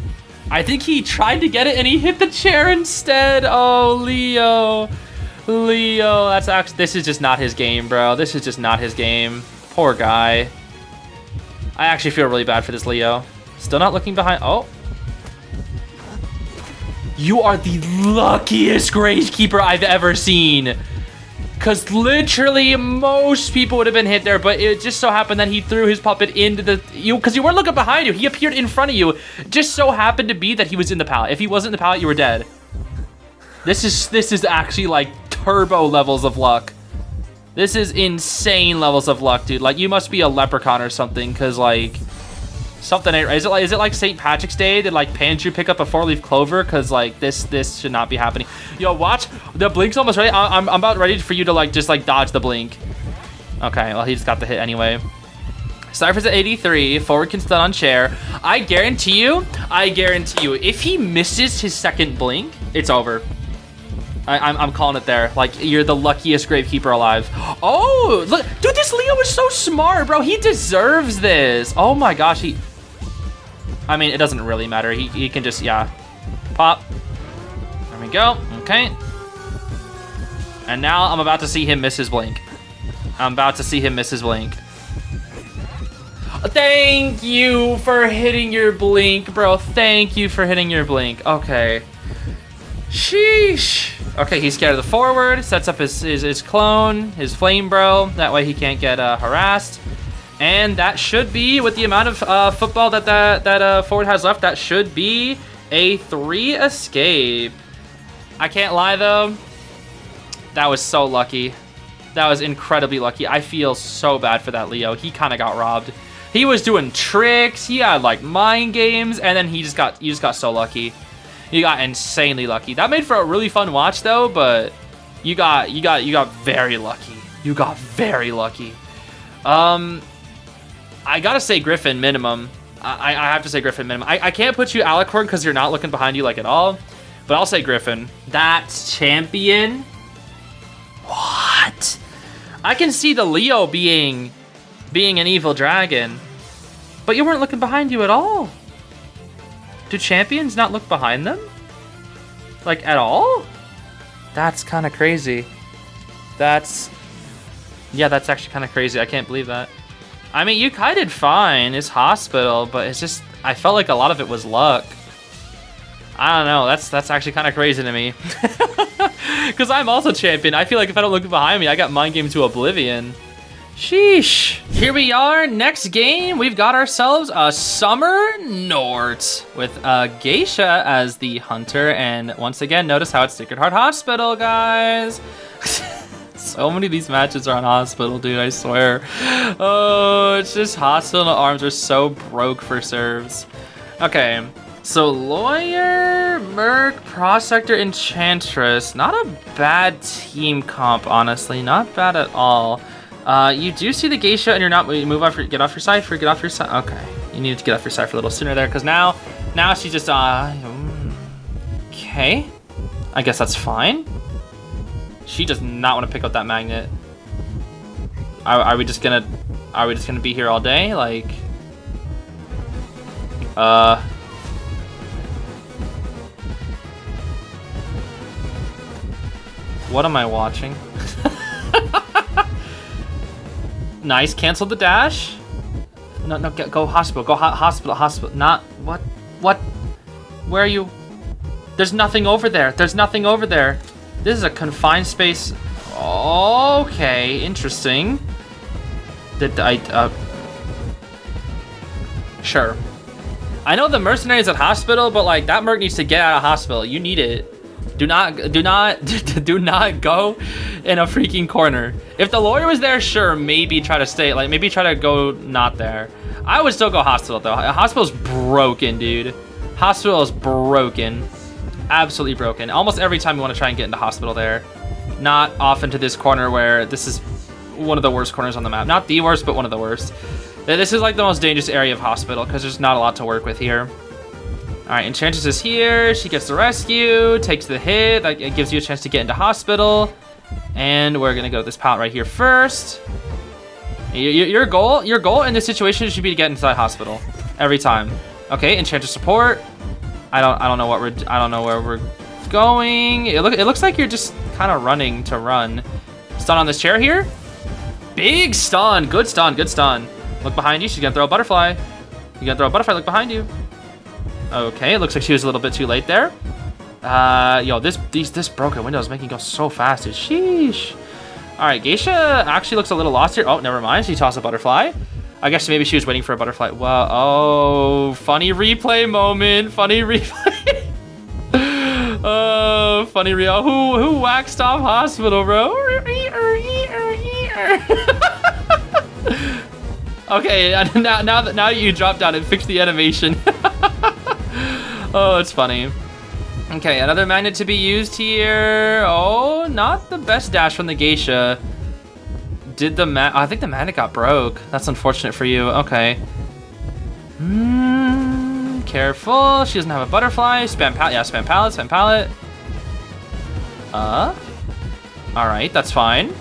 I think he tried to get it and he hit the chair instead. Oh, Leo, that's actually, this is just not his game, bro. This is just not his game. Poor guy. I actually feel really bad for this Leo. Still not looking behind. Oh. You are the luckiest Gravekeeper I've ever seen. Because literally most people would have been hit there, but it just so happened that he threw his puppet into the... Because you weren't looking behind you. He appeared in front of you. Just so happened to be that he was in the pallet. If he wasn't in the pallet, you were dead. This is actually like turbo levels of luck. This is insane levels of luck, dude. Like, you must be a leprechaun or something, because like... Something ain't right. Is it like St. Patrick's Day? Did like Pandrew pick up a 4-leaf clover? Cause like this should not be happening. Yo, watch, the blink's almost ready. I'm about ready for you to like just like dodge the blink. Okay, well he just got the hit anyway. Cypher's at 83. Forward can stun on chair. I guarantee you, if he misses his second blink, it's over. I'm calling it there. Like, you're the luckiest Gravekeeper alive. Oh, look, dude, this Leo is so smart, bro. He deserves this. Oh my gosh, I mean, it doesn't really matter. He can just, yeah, pop. There we go. Okay. And now I'm about to see him miss his blink. Thank you for hitting your blink, bro. Thank you for hitting your blink. Okay. Sheesh. Okay, he's scared of the forward. Sets up his clone, his flame bro. That way he can't get harassed. And that should be, with the amount of football that forward has left, that should be a 3 escape. I can't lie though. That was so lucky. That was incredibly lucky. I feel so bad for that Leo. He kind of got robbed. He was doing tricks. He had like mind games, and then you just got so lucky. You got insanely lucky. That made for a really fun watch though, but you got very lucky. You got very lucky. I gotta say Griffin minimum. I have to say Griffin minimum. I can't put you Alicorn because you're not looking behind you like at all, but I'll say Griffin. That's champion. What? I can see the Leo being an evil dragon, but you weren't looking behind you at all. Do champions not look behind them? Like, at all? That's kind of crazy. Yeah, that's actually kind of crazy. I can't believe that. I mean, you kited fine. It's hospital, but it's just... I felt like a lot of it was luck. I don't know. That's actually kind of crazy to me. Because I'm also champion. I feel like if I don't look behind me, I got mind game to oblivion. Sheesh. Here we are, next game. We've got ourselves a Summer Nort with Geisha as the hunter. And once again, notice how it's Sacred Heart Hospital, guys. So many of these matches are on Hospital, dude, I swear. Oh, it's just Hospital and Arms are so broke for serves. Okay, so Lawyer, Merc, Prospector, Enchantress. Not a bad team comp, honestly. Not bad at all. You do see the Geisha and you're not, get off your side. Okay, you needed to get off your side for a little sooner there, because now she's just, okay. I guess that's fine. She does not want to pick up that magnet. Are we just gonna be here all day? Like, what am I watching? Nice, cancel the dash. No, go hospital, hospital. Not, what? Where are you? There's nothing over there. This is a confined space. Okay, interesting. Sure. I know the mercenary's at hospital, but like that merc needs to get out of hospital. You need it. Do not go in a freaking corner. If the lawyer was there, sure, maybe try to stay, like maybe try to go not there. I would still go hospital though. Hospital's broken, dude. Hospital is broken. Absolutely broken. Almost every time you want to try and get into hospital there. Not off into this corner where this is one of the worst corners on the map. Not the worst, but one of the worst. This is like the most dangerous area of hospital because there's not a lot to work with here. All right, Enchantress is here. She gets the rescue, takes the hit. That gives you a chance to get into hospital. And we're gonna go to this pallet right here first. Your goal in this situation should be to get inside hospital every time. Okay, Enchantress support. I don't know where we're going. It looks like you're just kind of running to run. Stun on this chair here. Big stun. Good stun. Look behind you. She's gonna throw a butterfly. You gonna throw a butterfly? Look behind you. Okay, it looks like she was a little bit too late there. Yo, this broken window is making it go so fast, dude. Sheesh. All right, Geisha actually looks a little lost here. Oh, never mind. She tossed a butterfly. I guess maybe she was waiting for a butterfly. Wow. Oh, funny replay moment. Funny replay. Oh, funny real. Who waxed off hospital, bro? Okay, now that you dropped down and fixed the animation. Oh, it's funny. Okay, another magnet to be used here. Oh, not the best dash from the Geisha. I think the magnet got broke. That's unfortunate for you. Okay. Careful. She doesn't have a butterfly. Spam pallet. Yeah, spam pallet. All right, that's fine.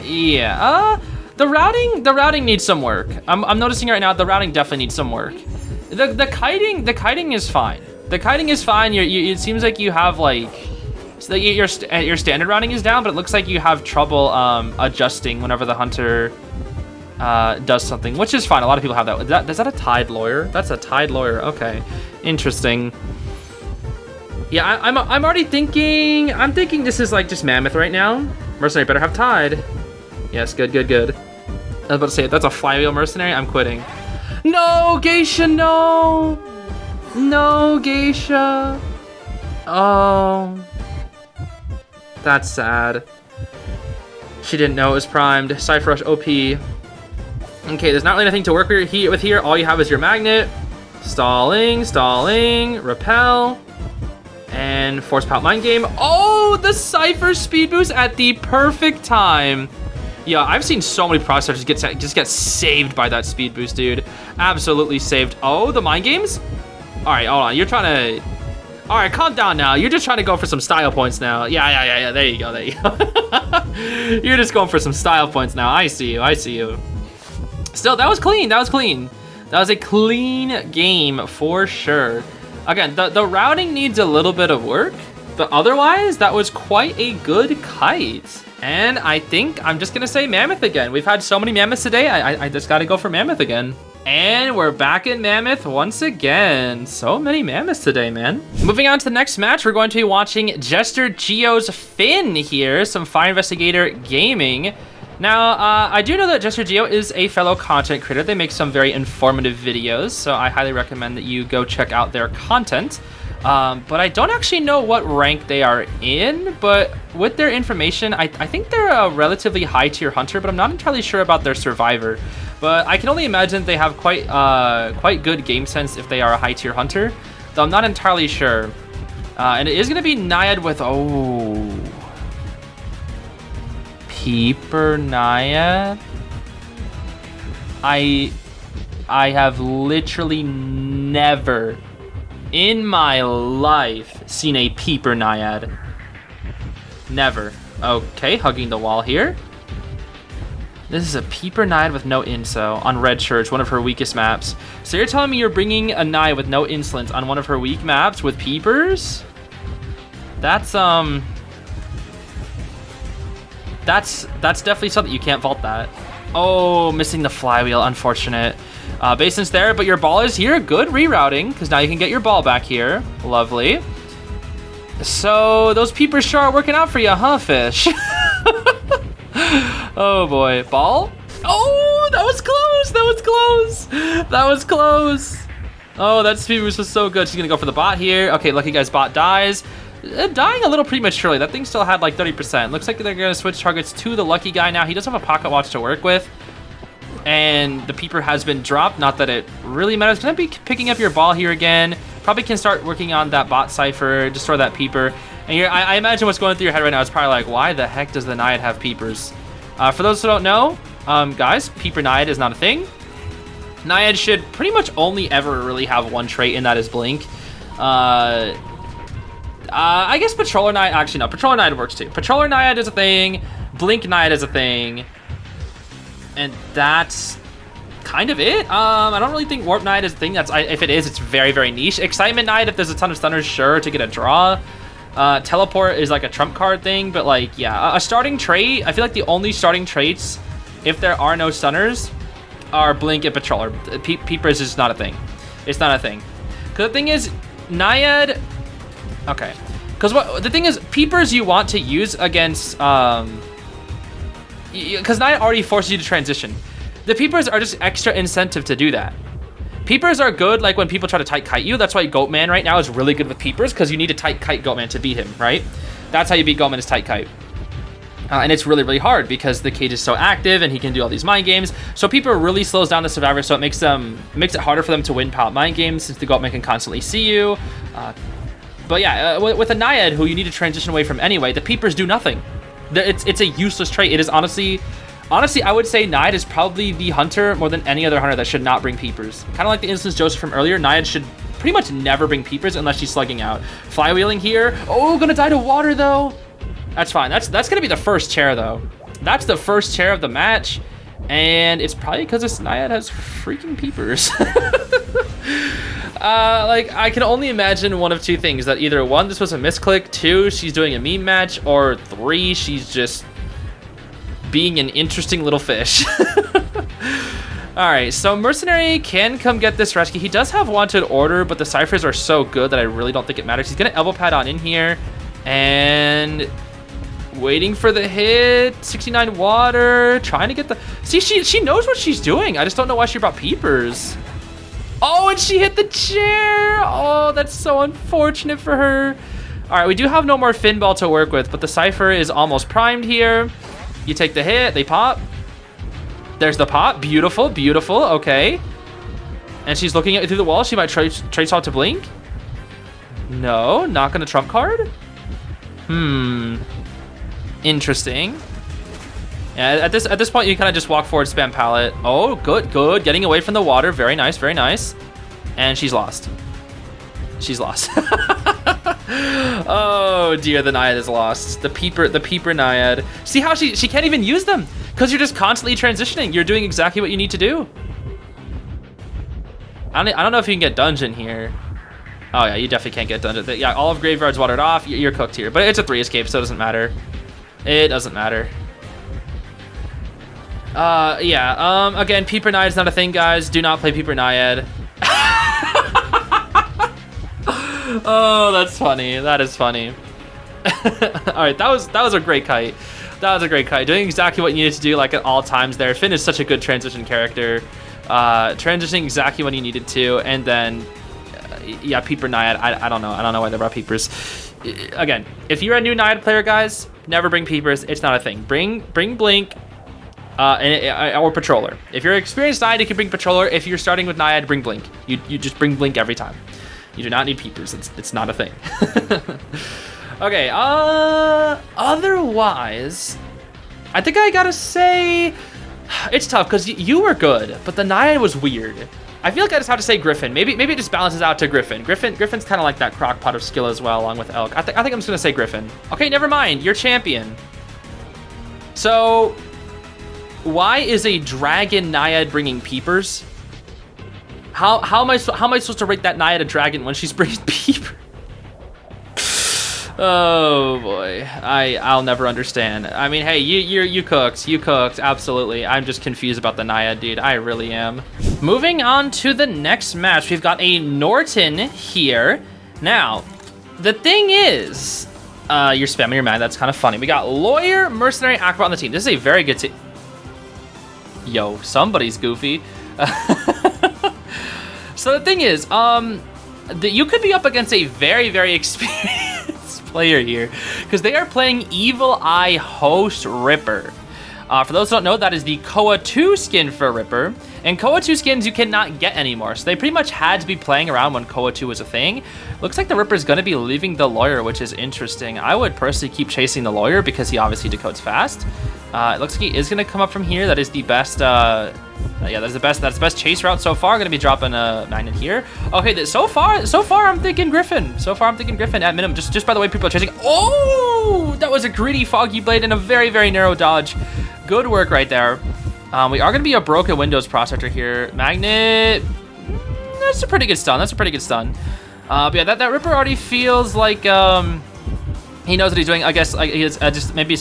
Yeah. The routing needs some work. I'm noticing right now the routing definitely needs some work. The kiting is fine. The kiting is fine. It seems like you have like, so your standard routing is down, but it looks like you have trouble adjusting whenever the hunter does something, which is fine. A lot of people have that. Is that a tied lawyer? That's a tied lawyer. Okay, interesting. Yeah, I'm already thinking. I'm thinking this is like just mammoth right now. Mercenary better have tied. Yes, good. I was about to say, that's a flywheel mercenary. I'm quitting. No, Geisha, no. No, Geisha. Oh. That's sad. She didn't know it was primed. Cypher Rush OP. Okay, there's not really anything to work with here. All you have is your magnet. Stalling. Repel. And Force Pallet Mind Game. Oh, the Cypher speed boost at the perfect time. Yeah, I've seen so many processors just get saved by that speed boost, dude. Absolutely saved. Oh, the mind games? All right, hold on. You're trying to... All right, calm down now. You're just trying to go for some style points now. Yeah. There you go. You're just going for some style points now. I see you. Still, that was clean. That was a clean game for sure. Again, the routing needs a little bit of work, but otherwise, that was quite a good kite. And I think I'm just gonna say Mammoth again. We've had so many Mammoths today, I just gotta go for Mammoth again. And we're back in Mammoth once again. So many Mammoths today, man. Moving on to the next match, we're going to be watching JesterGio's Finn here, some Fire Investigator Gaming. Now, I do know that JesterGio is a fellow content creator. They make some very informative videos, so I highly recommend that you go check out their content. But I don't actually know what rank they are in, but with their information, I think they're a relatively high tier hunter, but I'm not entirely sure about their survivor. But I can only imagine they have quite good game sense if they are a high tier hunter, though I'm not entirely sure. And it is going to be Naiad with, Peeper Naiad. I have literally never in my life seen a Peeper Naiad. Never. Okay, hugging the wall here. This is a Peeper Naiad with no inso on Red Church, one of her weakest maps. So you're telling me you're bringing a Naiad with no insolence on one of her weak maps with Peepers? That's That's definitely something. You can't vault that. Oh, missing the flywheel. Unfortunate. Basin's there, but your ball is here. Good rerouting, because now you can get your ball back here. Lovely. So those peepers sure are working out for you, huh, fish? Oh, boy. Ball? Oh, that was close. That was close. That was close. Oh, that speed boost was so good. She's going to go for the bot here. Okay, lucky guy's bot dies. Dying a little prematurely. That thing still had like 30%. Looks like they're going to switch targets to the lucky guy now. He does have a pocket watch to work with. And the peeper has been dropped. Not that it really matters. Going to be picking up your ball here again. Probably can start working on that bot cipher. Destroy that peeper. And I imagine what's going through your head right now is probably like, why the heck does the Naiad have peepers? For those who don't know, guys, peeper Naiad is not a thing. Naiad should pretty much only ever really have one trait, and that is blink. I guess Patroller Naiad, actually no, Patroller Naiad works too. Patroller Naiad is a thing, Blink Naiad is a thing, and that's kind of it. I don't really think Warp Naiad is a thing. If it is, it's very, very niche. Excitement Naiad, if there's a ton of stunners, sure, to get a draw. Teleport is like a trump card thing, but like, yeah, a starting trait, I feel like the only starting traits, if there are no stunners, are Blink and Patroller. Peepers is not a thing. It's not a thing. Because the thing is, Naiad... Okay. Because the thing is, Peepers you want to use against... Because Naiad already forces you to transition. The Peepers are just extra incentive to do that. Peepers are good like when people try to tight kite you. That's why Goatman right now is really good with Peepers, because you need to tight kite Goatman to beat him, right? That's how you beat Goatman, is tight kite. And it's really, really hard because the cage is so active and he can do all these mind games. So Peeper really slows down the survivors, so it makes it harder for them to win pallet mind games since the Goatman can constantly see you. But yeah, with a Naiad who you need to transition away from anyway, the Peepers do nothing. It's a useless trait. It is honestly, I would say Naiad is probably the hunter more than any other hunter that should not bring Peepers. Kind of like the instance Joseph from earlier, Naiad should pretty much never bring Peepers unless she's slugging out. Flywheeling here. Oh, gonna die to water though. That's fine. That's gonna be the first chair though. That's the first chair of the match, and it's probably because this Naiad has freaking Peepers. Like, I can only imagine one of two things: that either one, this was a misclick; two, she's doing a meme match; or three, she's just being an interesting little fish. All right, so Mercenary can come get this rescue. He does have wanted order, but the ciphers are so good that I really don't think it matters. He's gonna elbow pad on in here, and waiting for the hit. 69 water, trying to get the... See, she knows what she's doing. I just don't know why she brought Peepers. Oh, and she hit the chair. Oh, that's so unfortunate for her. All right, we do have no more fin ball to work with, but the cipher is almost primed here. You take the hit, they pop. There's the pop. Beautiful, beautiful. Okay. And she's looking at it through the wall. She might trace out to blink. No, not gonna trump card. Interesting. Yeah, at this point, you kind of just walk forward, spam pallet. Oh, good, good. Getting away from the water. Very nice, very nice. And she's lost. She's lost. Oh dear, the Naiad is lost. The peeper Naiad. See how she can't even use them because you're just constantly transitioning. You're doing exactly what you need to do. I don't know if you can get dungeon here. Oh yeah, you definitely can't get dungeon. Yeah, all of Graveyard's watered off. You're cooked here, but it's a 3 escape, so it doesn't matter. It doesn't matter. Yeah, again, Peeper Naiad's not a thing, guys. Do not play Peeper Naiad. Oh, that's funny. That is funny. All right, that was a great kite. That was a great kite. Doing exactly what you needed to do, like at all times there. Finn is such a good transition character. Transitioning exactly when you needed to, and then, yeah, Peeper Naiad. I don't know. I don't know why they brought Peepers. Again, if you're a new Naiad player, guys, never bring Peepers. It's not a thing. Bring Blink. Or Patroller. If you're an experienced Naiad, you can bring Patroller. If you're starting with Naiad, bring Blink. You just bring Blink every time. You do not need Peepers. It's not a thing. Okay, otherwise, I think I gotta say, it's tough because you were good, but the Naiad was weird. I feel like I just have to say Griffin. Maybe it just balances out to Griffin. Griffin's kind of like that crock pot of skill as well, along with Elk. I think I'm just gonna say Griffin. Okay, never mind. You're champion. So, why is a dragon Naiad bringing Peepers? How am I supposed to rate that Naiad a dragon when she's bringing Peepers? Oh boy, I'll never understand. I mean, hey, you cooked, absolutely. I'm just confused about the Naiad, dude. I really am. Moving on to the next match, we've got a Norton here. Now, the thing is, you're spamming your mag. That's kind of funny. We got Lawyer, Mercenary, Acrobat on the team. This is a very good team. Yo, somebody's goofy. So the thing is, you could be up against a very, very experienced player here because they are playing Evil Eye Host Ripper. For those who don't know, that is the Koa 2 skin for Ripper, and Koa 2 skins you cannot get anymore, so they pretty much had to be playing around when Koa 2 was a thing. Looks like the Ripper is going to be leaving the Lawyer, which is interesting. I would personally keep chasing the Lawyer because he obviously decodes fast. It looks like he is going to come up from here. That is the best yeah, that's the best chase route so far. Gonna be dropping a magnet here. Okay, so far I'm thinking Griffin. So far I'm thinking Griffin at minimum. Just by the way people are chasing. Oh, that was a greedy Foggy Blade and a very, very narrow dodge. Good work right there. We are gonna be a broken Windows Prospector here. Magnet. That's a pretty good stun. But yeah, that Ripper already feels like he knows what he's doing. I guess maybe it's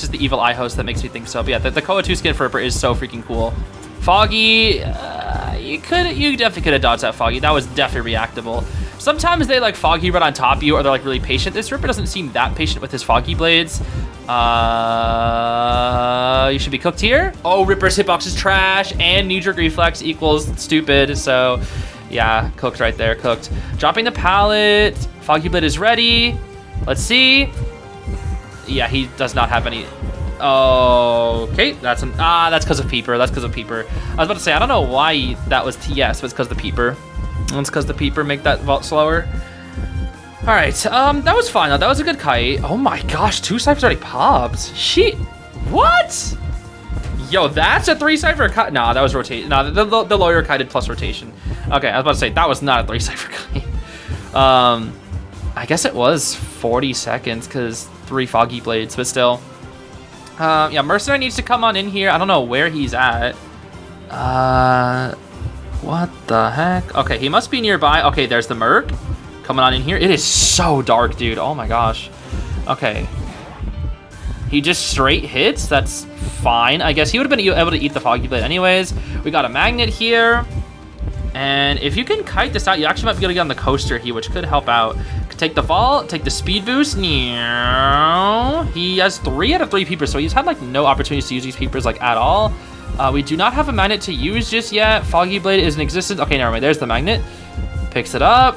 just the Evil Eye Host that makes me think so. But yeah, the Koa 2 skin for Ripper is so freaking cool. Foggy, you definitely could have dodged that Foggy. That was definitely reactable. Sometimes they like Foggy right on top of you, or they're like really patient. This Ripper doesn't seem that patient with his Foggy Blades. You should be cooked here. Oh, Ripper's hitbox is trash, and knee-jerk reflex equals stupid. So, yeah, cooked right there, cooked. Dropping the pallet. Foggy Blade is ready. Let's see. Yeah, he does not have any. Okay, that's because of Peeper. That's because of Peeper. I was about to say, I don't know why that was TS, but it's because of the Peeper. It's because the Peeper make that vault slower. All right, that was fine though. That was a good kite. Oh my gosh, 2 ciphers already popped. Shit, what? Yo, that's a 3 cipher kite. Nah, that was rotation. Nah, the Lawyer kited plus rotation. Okay, I was about to say that was not a 3 cipher kite. I guess it was 40 seconds because 3 Foggy Blades, but still. Yeah, Mercenary needs to come on in here. I don't know where he's at. What the heck? Okay, he must be nearby. Okay, there's the Merc coming on in here. It is so dark, dude. Oh my gosh. Okay. He just straight hits. That's fine. I guess he would have been able to eat the Foggy Blade anyways. We got a magnet here. And if you can kite this out, you actually might be able to get on the coaster here, which could help out. Take the vault, take the speed boost. He has 3 out of 3 peepers, so he's had like no opportunities to use these peepers like at all. We do not have a magnet to use just yet. Foggy Blade is in existence. Okay, never mind. There's the magnet. Picks it up.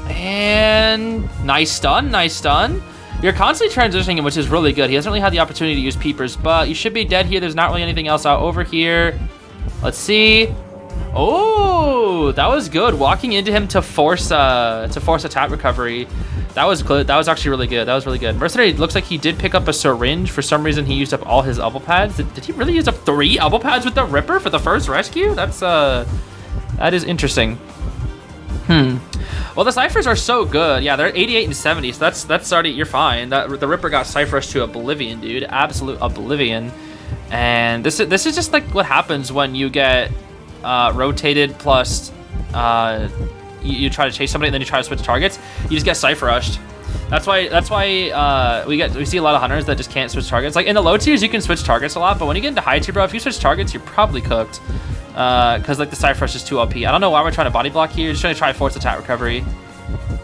And nice stun, nice stun. You're constantly transitioning him, which is really good. He hasn't really had the opportunity to use peepers, but you should be dead here. There's not really anything else out over here. Let's see. Oh, that was good. Walking into him to force attack recovery. That was good. That was actually really good. That was really good. Mercenary looks like he did pick up a syringe. For some reason, he used up all his elbow pads. Did he really use up 3 elbow pads with the Ripper for the first rescue? That is interesting. Well, the ciphers are so good. Yeah, they're 88 and 70, so that's already, you're fine. The Ripper got cipher rush to oblivion, dude. Absolute oblivion. And this is just like what happens when you get rotated plus you try to chase somebody and then you try to switch targets. You just get cipher rushed. That's why we see a lot of hunters that just can't switch targets. Like in the low tiers you can switch targets a lot, but when you get into high tier, bro, if you switch targets you're probably cooked. Because like the cipher rush is too OP. I don't know why we're trying to body block here. Just trying to try force attack recovery.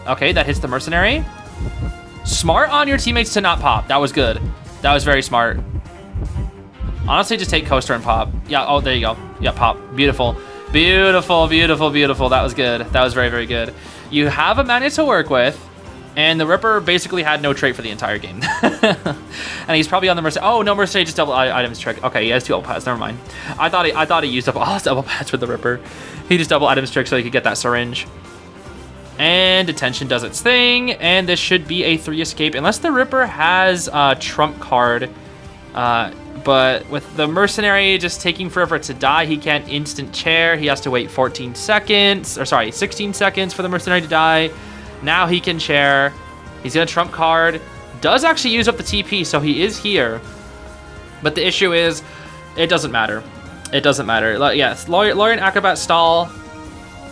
Okay, that hits the Mercenary. Smart on your teammates to not pop. That was good. That was very smart. Honestly, just take coaster and pop. Yeah, oh, there you go. Yeah, pop. Beautiful. Beautiful, beautiful, beautiful. That was good. That was very, very good. You have a magnet to work with, and the Ripper basically had no trait for the entire game. And he's probably on the Mercenary. Oh, no, Mercenary just double items trick. Okay, he has 2 elbow pads. Never mind. I thought he used up all his elbow pads with the Ripper. He just double items trick so he could get that syringe. And detention does its thing, and this should be a 3 escape, unless the Ripper has a trump card. But with the Mercenary just taking forever to die, he can't instant chair. He has to wait 16 seconds for the Mercenary to die. Now he can chair. He's gonna trump card. Does actually use up the TP, so he is here. But the issue is, it doesn't matter. It doesn't matter. Yes, Lawyer and Acrobat stall.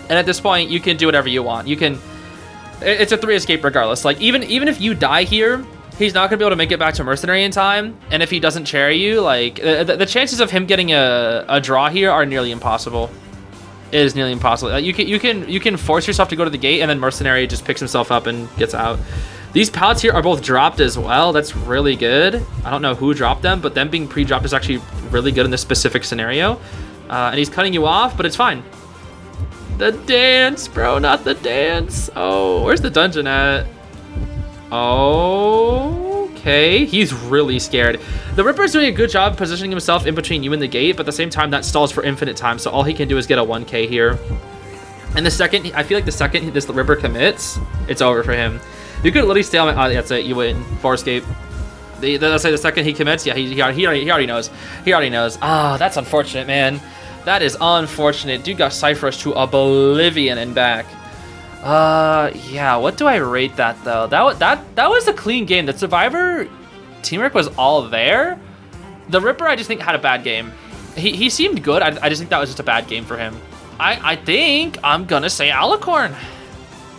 And at this point, you can do whatever you want. You can It's a 3 escape regardless. Like, even if you die here, he's not gonna be able to make it back to Mercenary in time. And if he doesn't cherry you, like, the chances of him getting a draw here are nearly impossible. It is nearly impossible. You can force yourself to go to the gate, and then Mercenary just picks himself up and gets out. These pallets here are both dropped as well. That's really good. I don't know who dropped them, but them being pre-dropped is actually really good in this specific scenario. And he's cutting you off, but it's fine. The dance, bro, not the dance. Oh, where's the dungeon at? Okay, he's really scared. The Ripper's doing a good job positioning himself in between you and the gate, but at the same time, that stalls for infinite time, so all he can do is get a 1K here. And the second, I feel like the second this Ripper commits, it's over for him. You could literally stay on my, that's it, you win, 4 escape. Let's say the second he commits, yeah, he already knows. He already knows. Ah, that's unfortunate, man. That is unfortunate. Dude got Cypher Rush to oblivion and back. Yeah, what do I rate that though? That was a clean game. The Survivor teamwork was all there. The Ripper, I just think, had a bad game. He seemed good. I just think that was just a bad game for him. I think I'm gonna say Alicorn.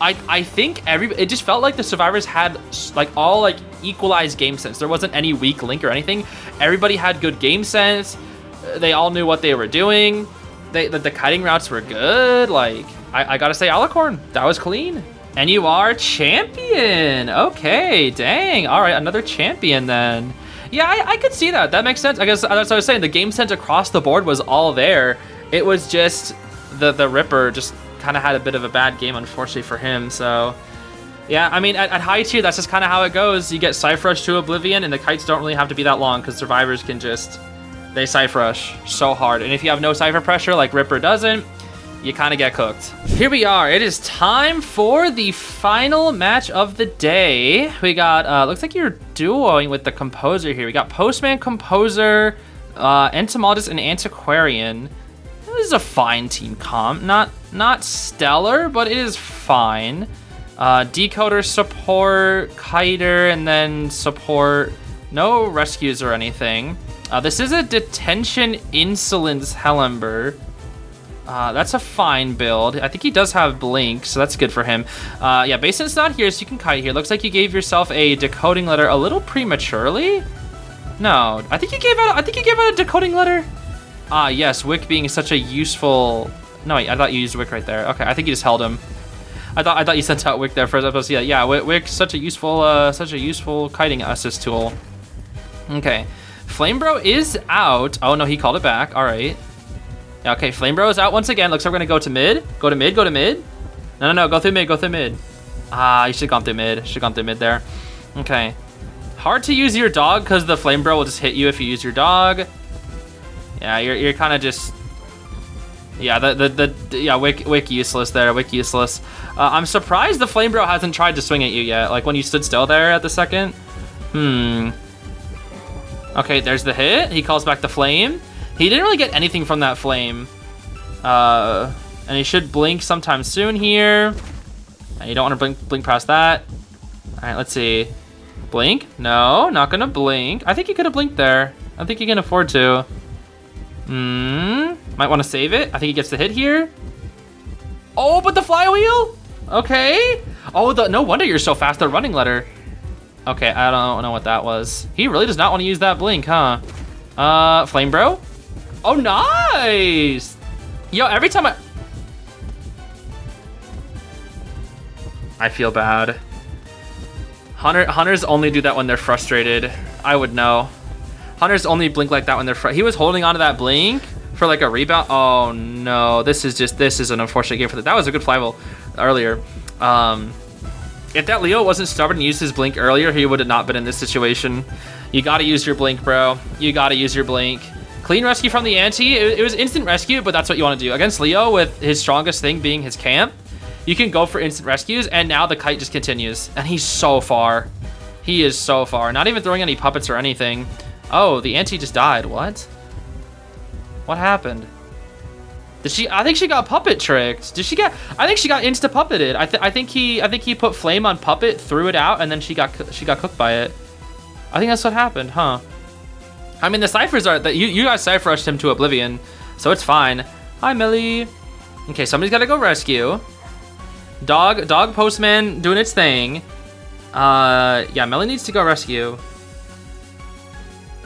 I think it just felt like the Survivors had like all like equalized game sense. There wasn't any weak link or anything. Everybody had good game sense. They all knew what they were doing. The kiting routes were good. Like, I gotta say Alicorn, that was clean. And you are champion. Okay, dang. All right, another champion then. Yeah, I could see that. That makes sense. I guess that's what I was saying. The game sense across the board was all there. It was just the Ripper just kind of had a bit of a bad game, unfortunately for him. So yeah, I mean, at high tier, that's just kind of how it goes. You get Cypher Rush to oblivion, and the kites don't really have to be that long because Survivors can just, they Cypher Rush so hard. And if you have no Cypher pressure like Ripper doesn't, you kind of get cooked. Here we are. It is time for the final match of the day. We got, looks like you're duoing with the Composer here. We got Postman, Composer, Entomologist, and Antiquarian. This is a fine team comp. Not stellar, but it is fine. Decoder, support, kiter, and then support. No rescues or anything. This is a Detention Insolence Hellember. That's a fine build. I think he does have Blink, so that's good for him. Yeah, Basin's not here, so you can kite here. Looks like you gave yourself a decoding letter a little prematurely. No, I think you gave out a decoding letter. Yes, Wick being such a useful. No, wait, I thought you used Wick right there. Okay, I think you just held him. I thought you sent out Wick there first. I was supposed to see that. Yeah, Wick's such a useful kiting assist tool. Okay, Flamebro is out. Oh no, he called it back. All right. Okay, Flamebro is out once again. Looks like we're gonna go to mid. Go to mid. No, go through mid. You should have gone through mid there. Okay. Hard to use your dog because the Flamebro will just hit you if you use your dog. Yeah, you're kind of just. Yeah, Wick useless there. Wick useless. I'm surprised the Flamebro hasn't tried to swing at you yet. Like when you stood still there at the second. Okay, there's the hit. He calls back the flame. He didn't really get anything from that flame. And he should blink sometime soon here. And you don't want to blink past that. All right, let's see. Blink? No, not gonna blink. I think he could have blinked there. I think he can afford to. Might want to save it. I think he gets the hit here. Oh, but the flywheel? Okay. Oh, no wonder you're so fast. The running letter. Okay, I don't know what that was. He really does not want to use that blink, huh? Flame Bro? Oh, nice! Yo, every time I feel bad. Hunters only do that when they're frustrated. I would know. Hunters only blink like that when they're he was holding onto that blink for like a rebound. Oh no, this is an unfortunate game for that. That was a good flywheel earlier. If that Leo wasn't stubborn and used his blink earlier, he would have not been in this situation. You gotta use your blink, bro. You gotta use your blink. Clean rescue from the ante. It was instant rescue, but that's what you want to do. Against Leo, with his strongest thing being his camp, you can go for instant rescues, and now the kite just continues. And he's so far. He is so far. Not even throwing any puppets or anything. Oh, the ante just died. What? What happened? Did she? I think she got puppet tricked. Did she get? I think she got insta puppeted. I think he put flame on puppet, threw it out, and then she got cooked by it. I think that's what happened, huh? I mean, the ciphers are that you guys cipher rushed him to oblivion, so it's fine. Hi, Millie. Okay, somebody's got to go rescue. Dog Postman doing its thing. Yeah, Melly needs to go rescue.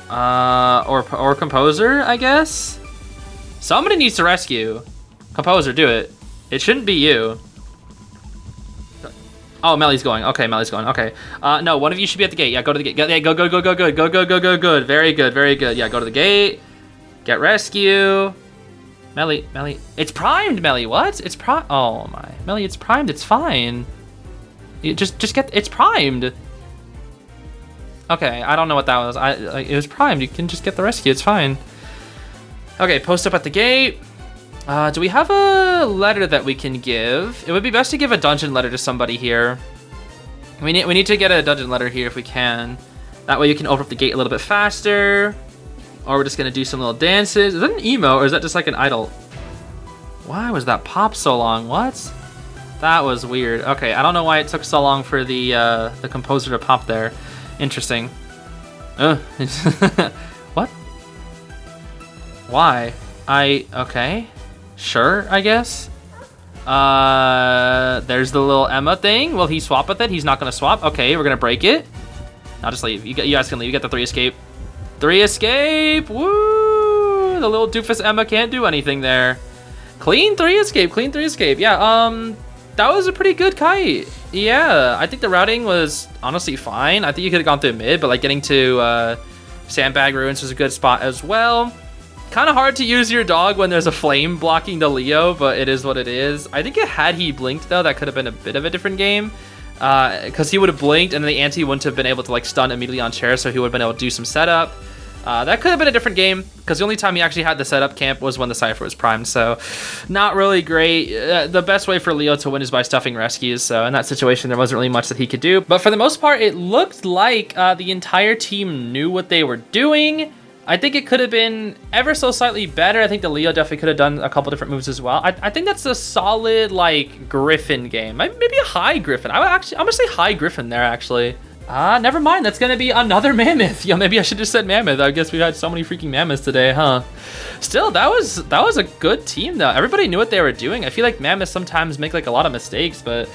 Or Composer, I guess? Somebody needs to rescue. Composer, do it. It shouldn't be you. Oh, Melly's going. Okay, Melly's going. Okay. No, one of you should be at the gate. Yeah, go to the gate. Go. Good. Very good. Yeah, go to the gate. Get rescue. Melly. It's primed, Melly. What? It's primed. Oh my, Melly, it's primed. It's fine. You just get. It's primed. Okay, I don't know what that was. It was primed. You can just get the rescue. It's fine. Okay, post up at the gate. Do we have a letter that we can give? It would be best to give a dungeon letter to somebody here. We need to get a dungeon letter here if we can. That way you can open up the gate a little bit faster. Or we're just gonna do some little dances. Is that an emo or is that just like an idle? Why was that pop so long? What? That was weird. Okay, I don't know why it took so long for the composer to pop there. Interesting. What? Why? Okay. Sure, I guess. There's the little Emma thing. Will he swap with it? He's not gonna swap. Okay, we're gonna break it. I'll just leave. You guys can leave. You get the 3 escape. 3 escape! Woo! The little doofus Emma can't do anything there. Clean 3 escape. Yeah, that was a pretty good kite. Yeah, I think the routing was honestly fine. I think you could have gone through mid, but like getting to Sandbag Ruins was a good spot as well. Kind of hard to use your dog when there's a flame blocking the Leo, but it is what it is. I think had he blinked though, that could have been a bit of a different game. Because he would have blinked and then the anti wouldn't have been able to like stun immediately on chair, so he would have been able to do some setup. That could have been a different game, because the only time he actually had the setup camp was when the Cypher was primed, so not really great. The best way for Leo to win is by stuffing rescues, so in that situation there wasn't really much that he could do. But for the most part, it looked like the entire team knew what they were doing. I think it could have been ever so slightly better. I think the Leo definitely could have done a couple different moves as well. I think that's a solid like Griffin game. Maybe a high Griffin. I'm gonna say high Griffin there actually. Never mind. That's gonna be another mammoth. Yeah, maybe I should have said mammoth. I guess we had so many freaking mammoths today, huh? Still, that was a good team though. Everybody knew what they were doing. I feel like mammoths sometimes make like a lot of mistakes, but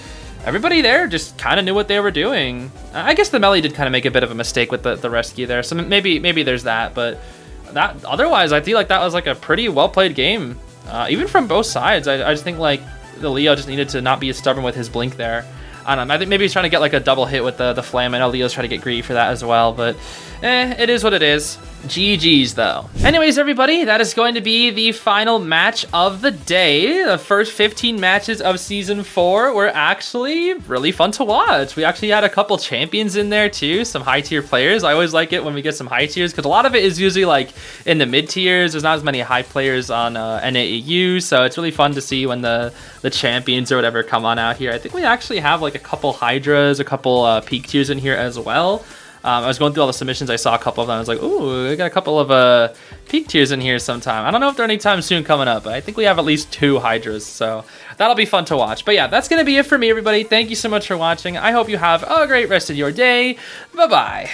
everybody there just kind of knew what they were doing. I guess the Melly did kind of make a bit of a mistake with the rescue there, so maybe there's that. But that otherwise, I feel like that was like a pretty well played game, even from both sides. I just think like the Leo just needed to not be as stubborn with his blink there. I don't know. I think maybe he's trying to get like a double hit with the flame. I know Leo's trying to get greedy for that as well, but it is what it is. GG's though. Anyways, everybody, that is going to be the final match of the day. The first 15 matches of Season 4 were actually really fun to watch. We actually had a couple champions in there too, some high tier players. I always like it when we get some high tiers because a lot of it is usually like in the mid tiers. There's not as many high players on NAEU, so it's really fun to see when the champions or whatever come on out here. I think we actually have like a couple Hydras, a couple peak tiers in here as well. I was going through all the submissions. I saw a couple of them. I was like, ooh, we got a couple of peak tiers in here sometime. I don't know if they're anytime soon coming up, but I think we have at least 2 Hydras, so that'll be fun to watch. But yeah, that's going to be it for me, everybody. Thank you so much for watching. I hope you have a great rest of your day. Bye-bye.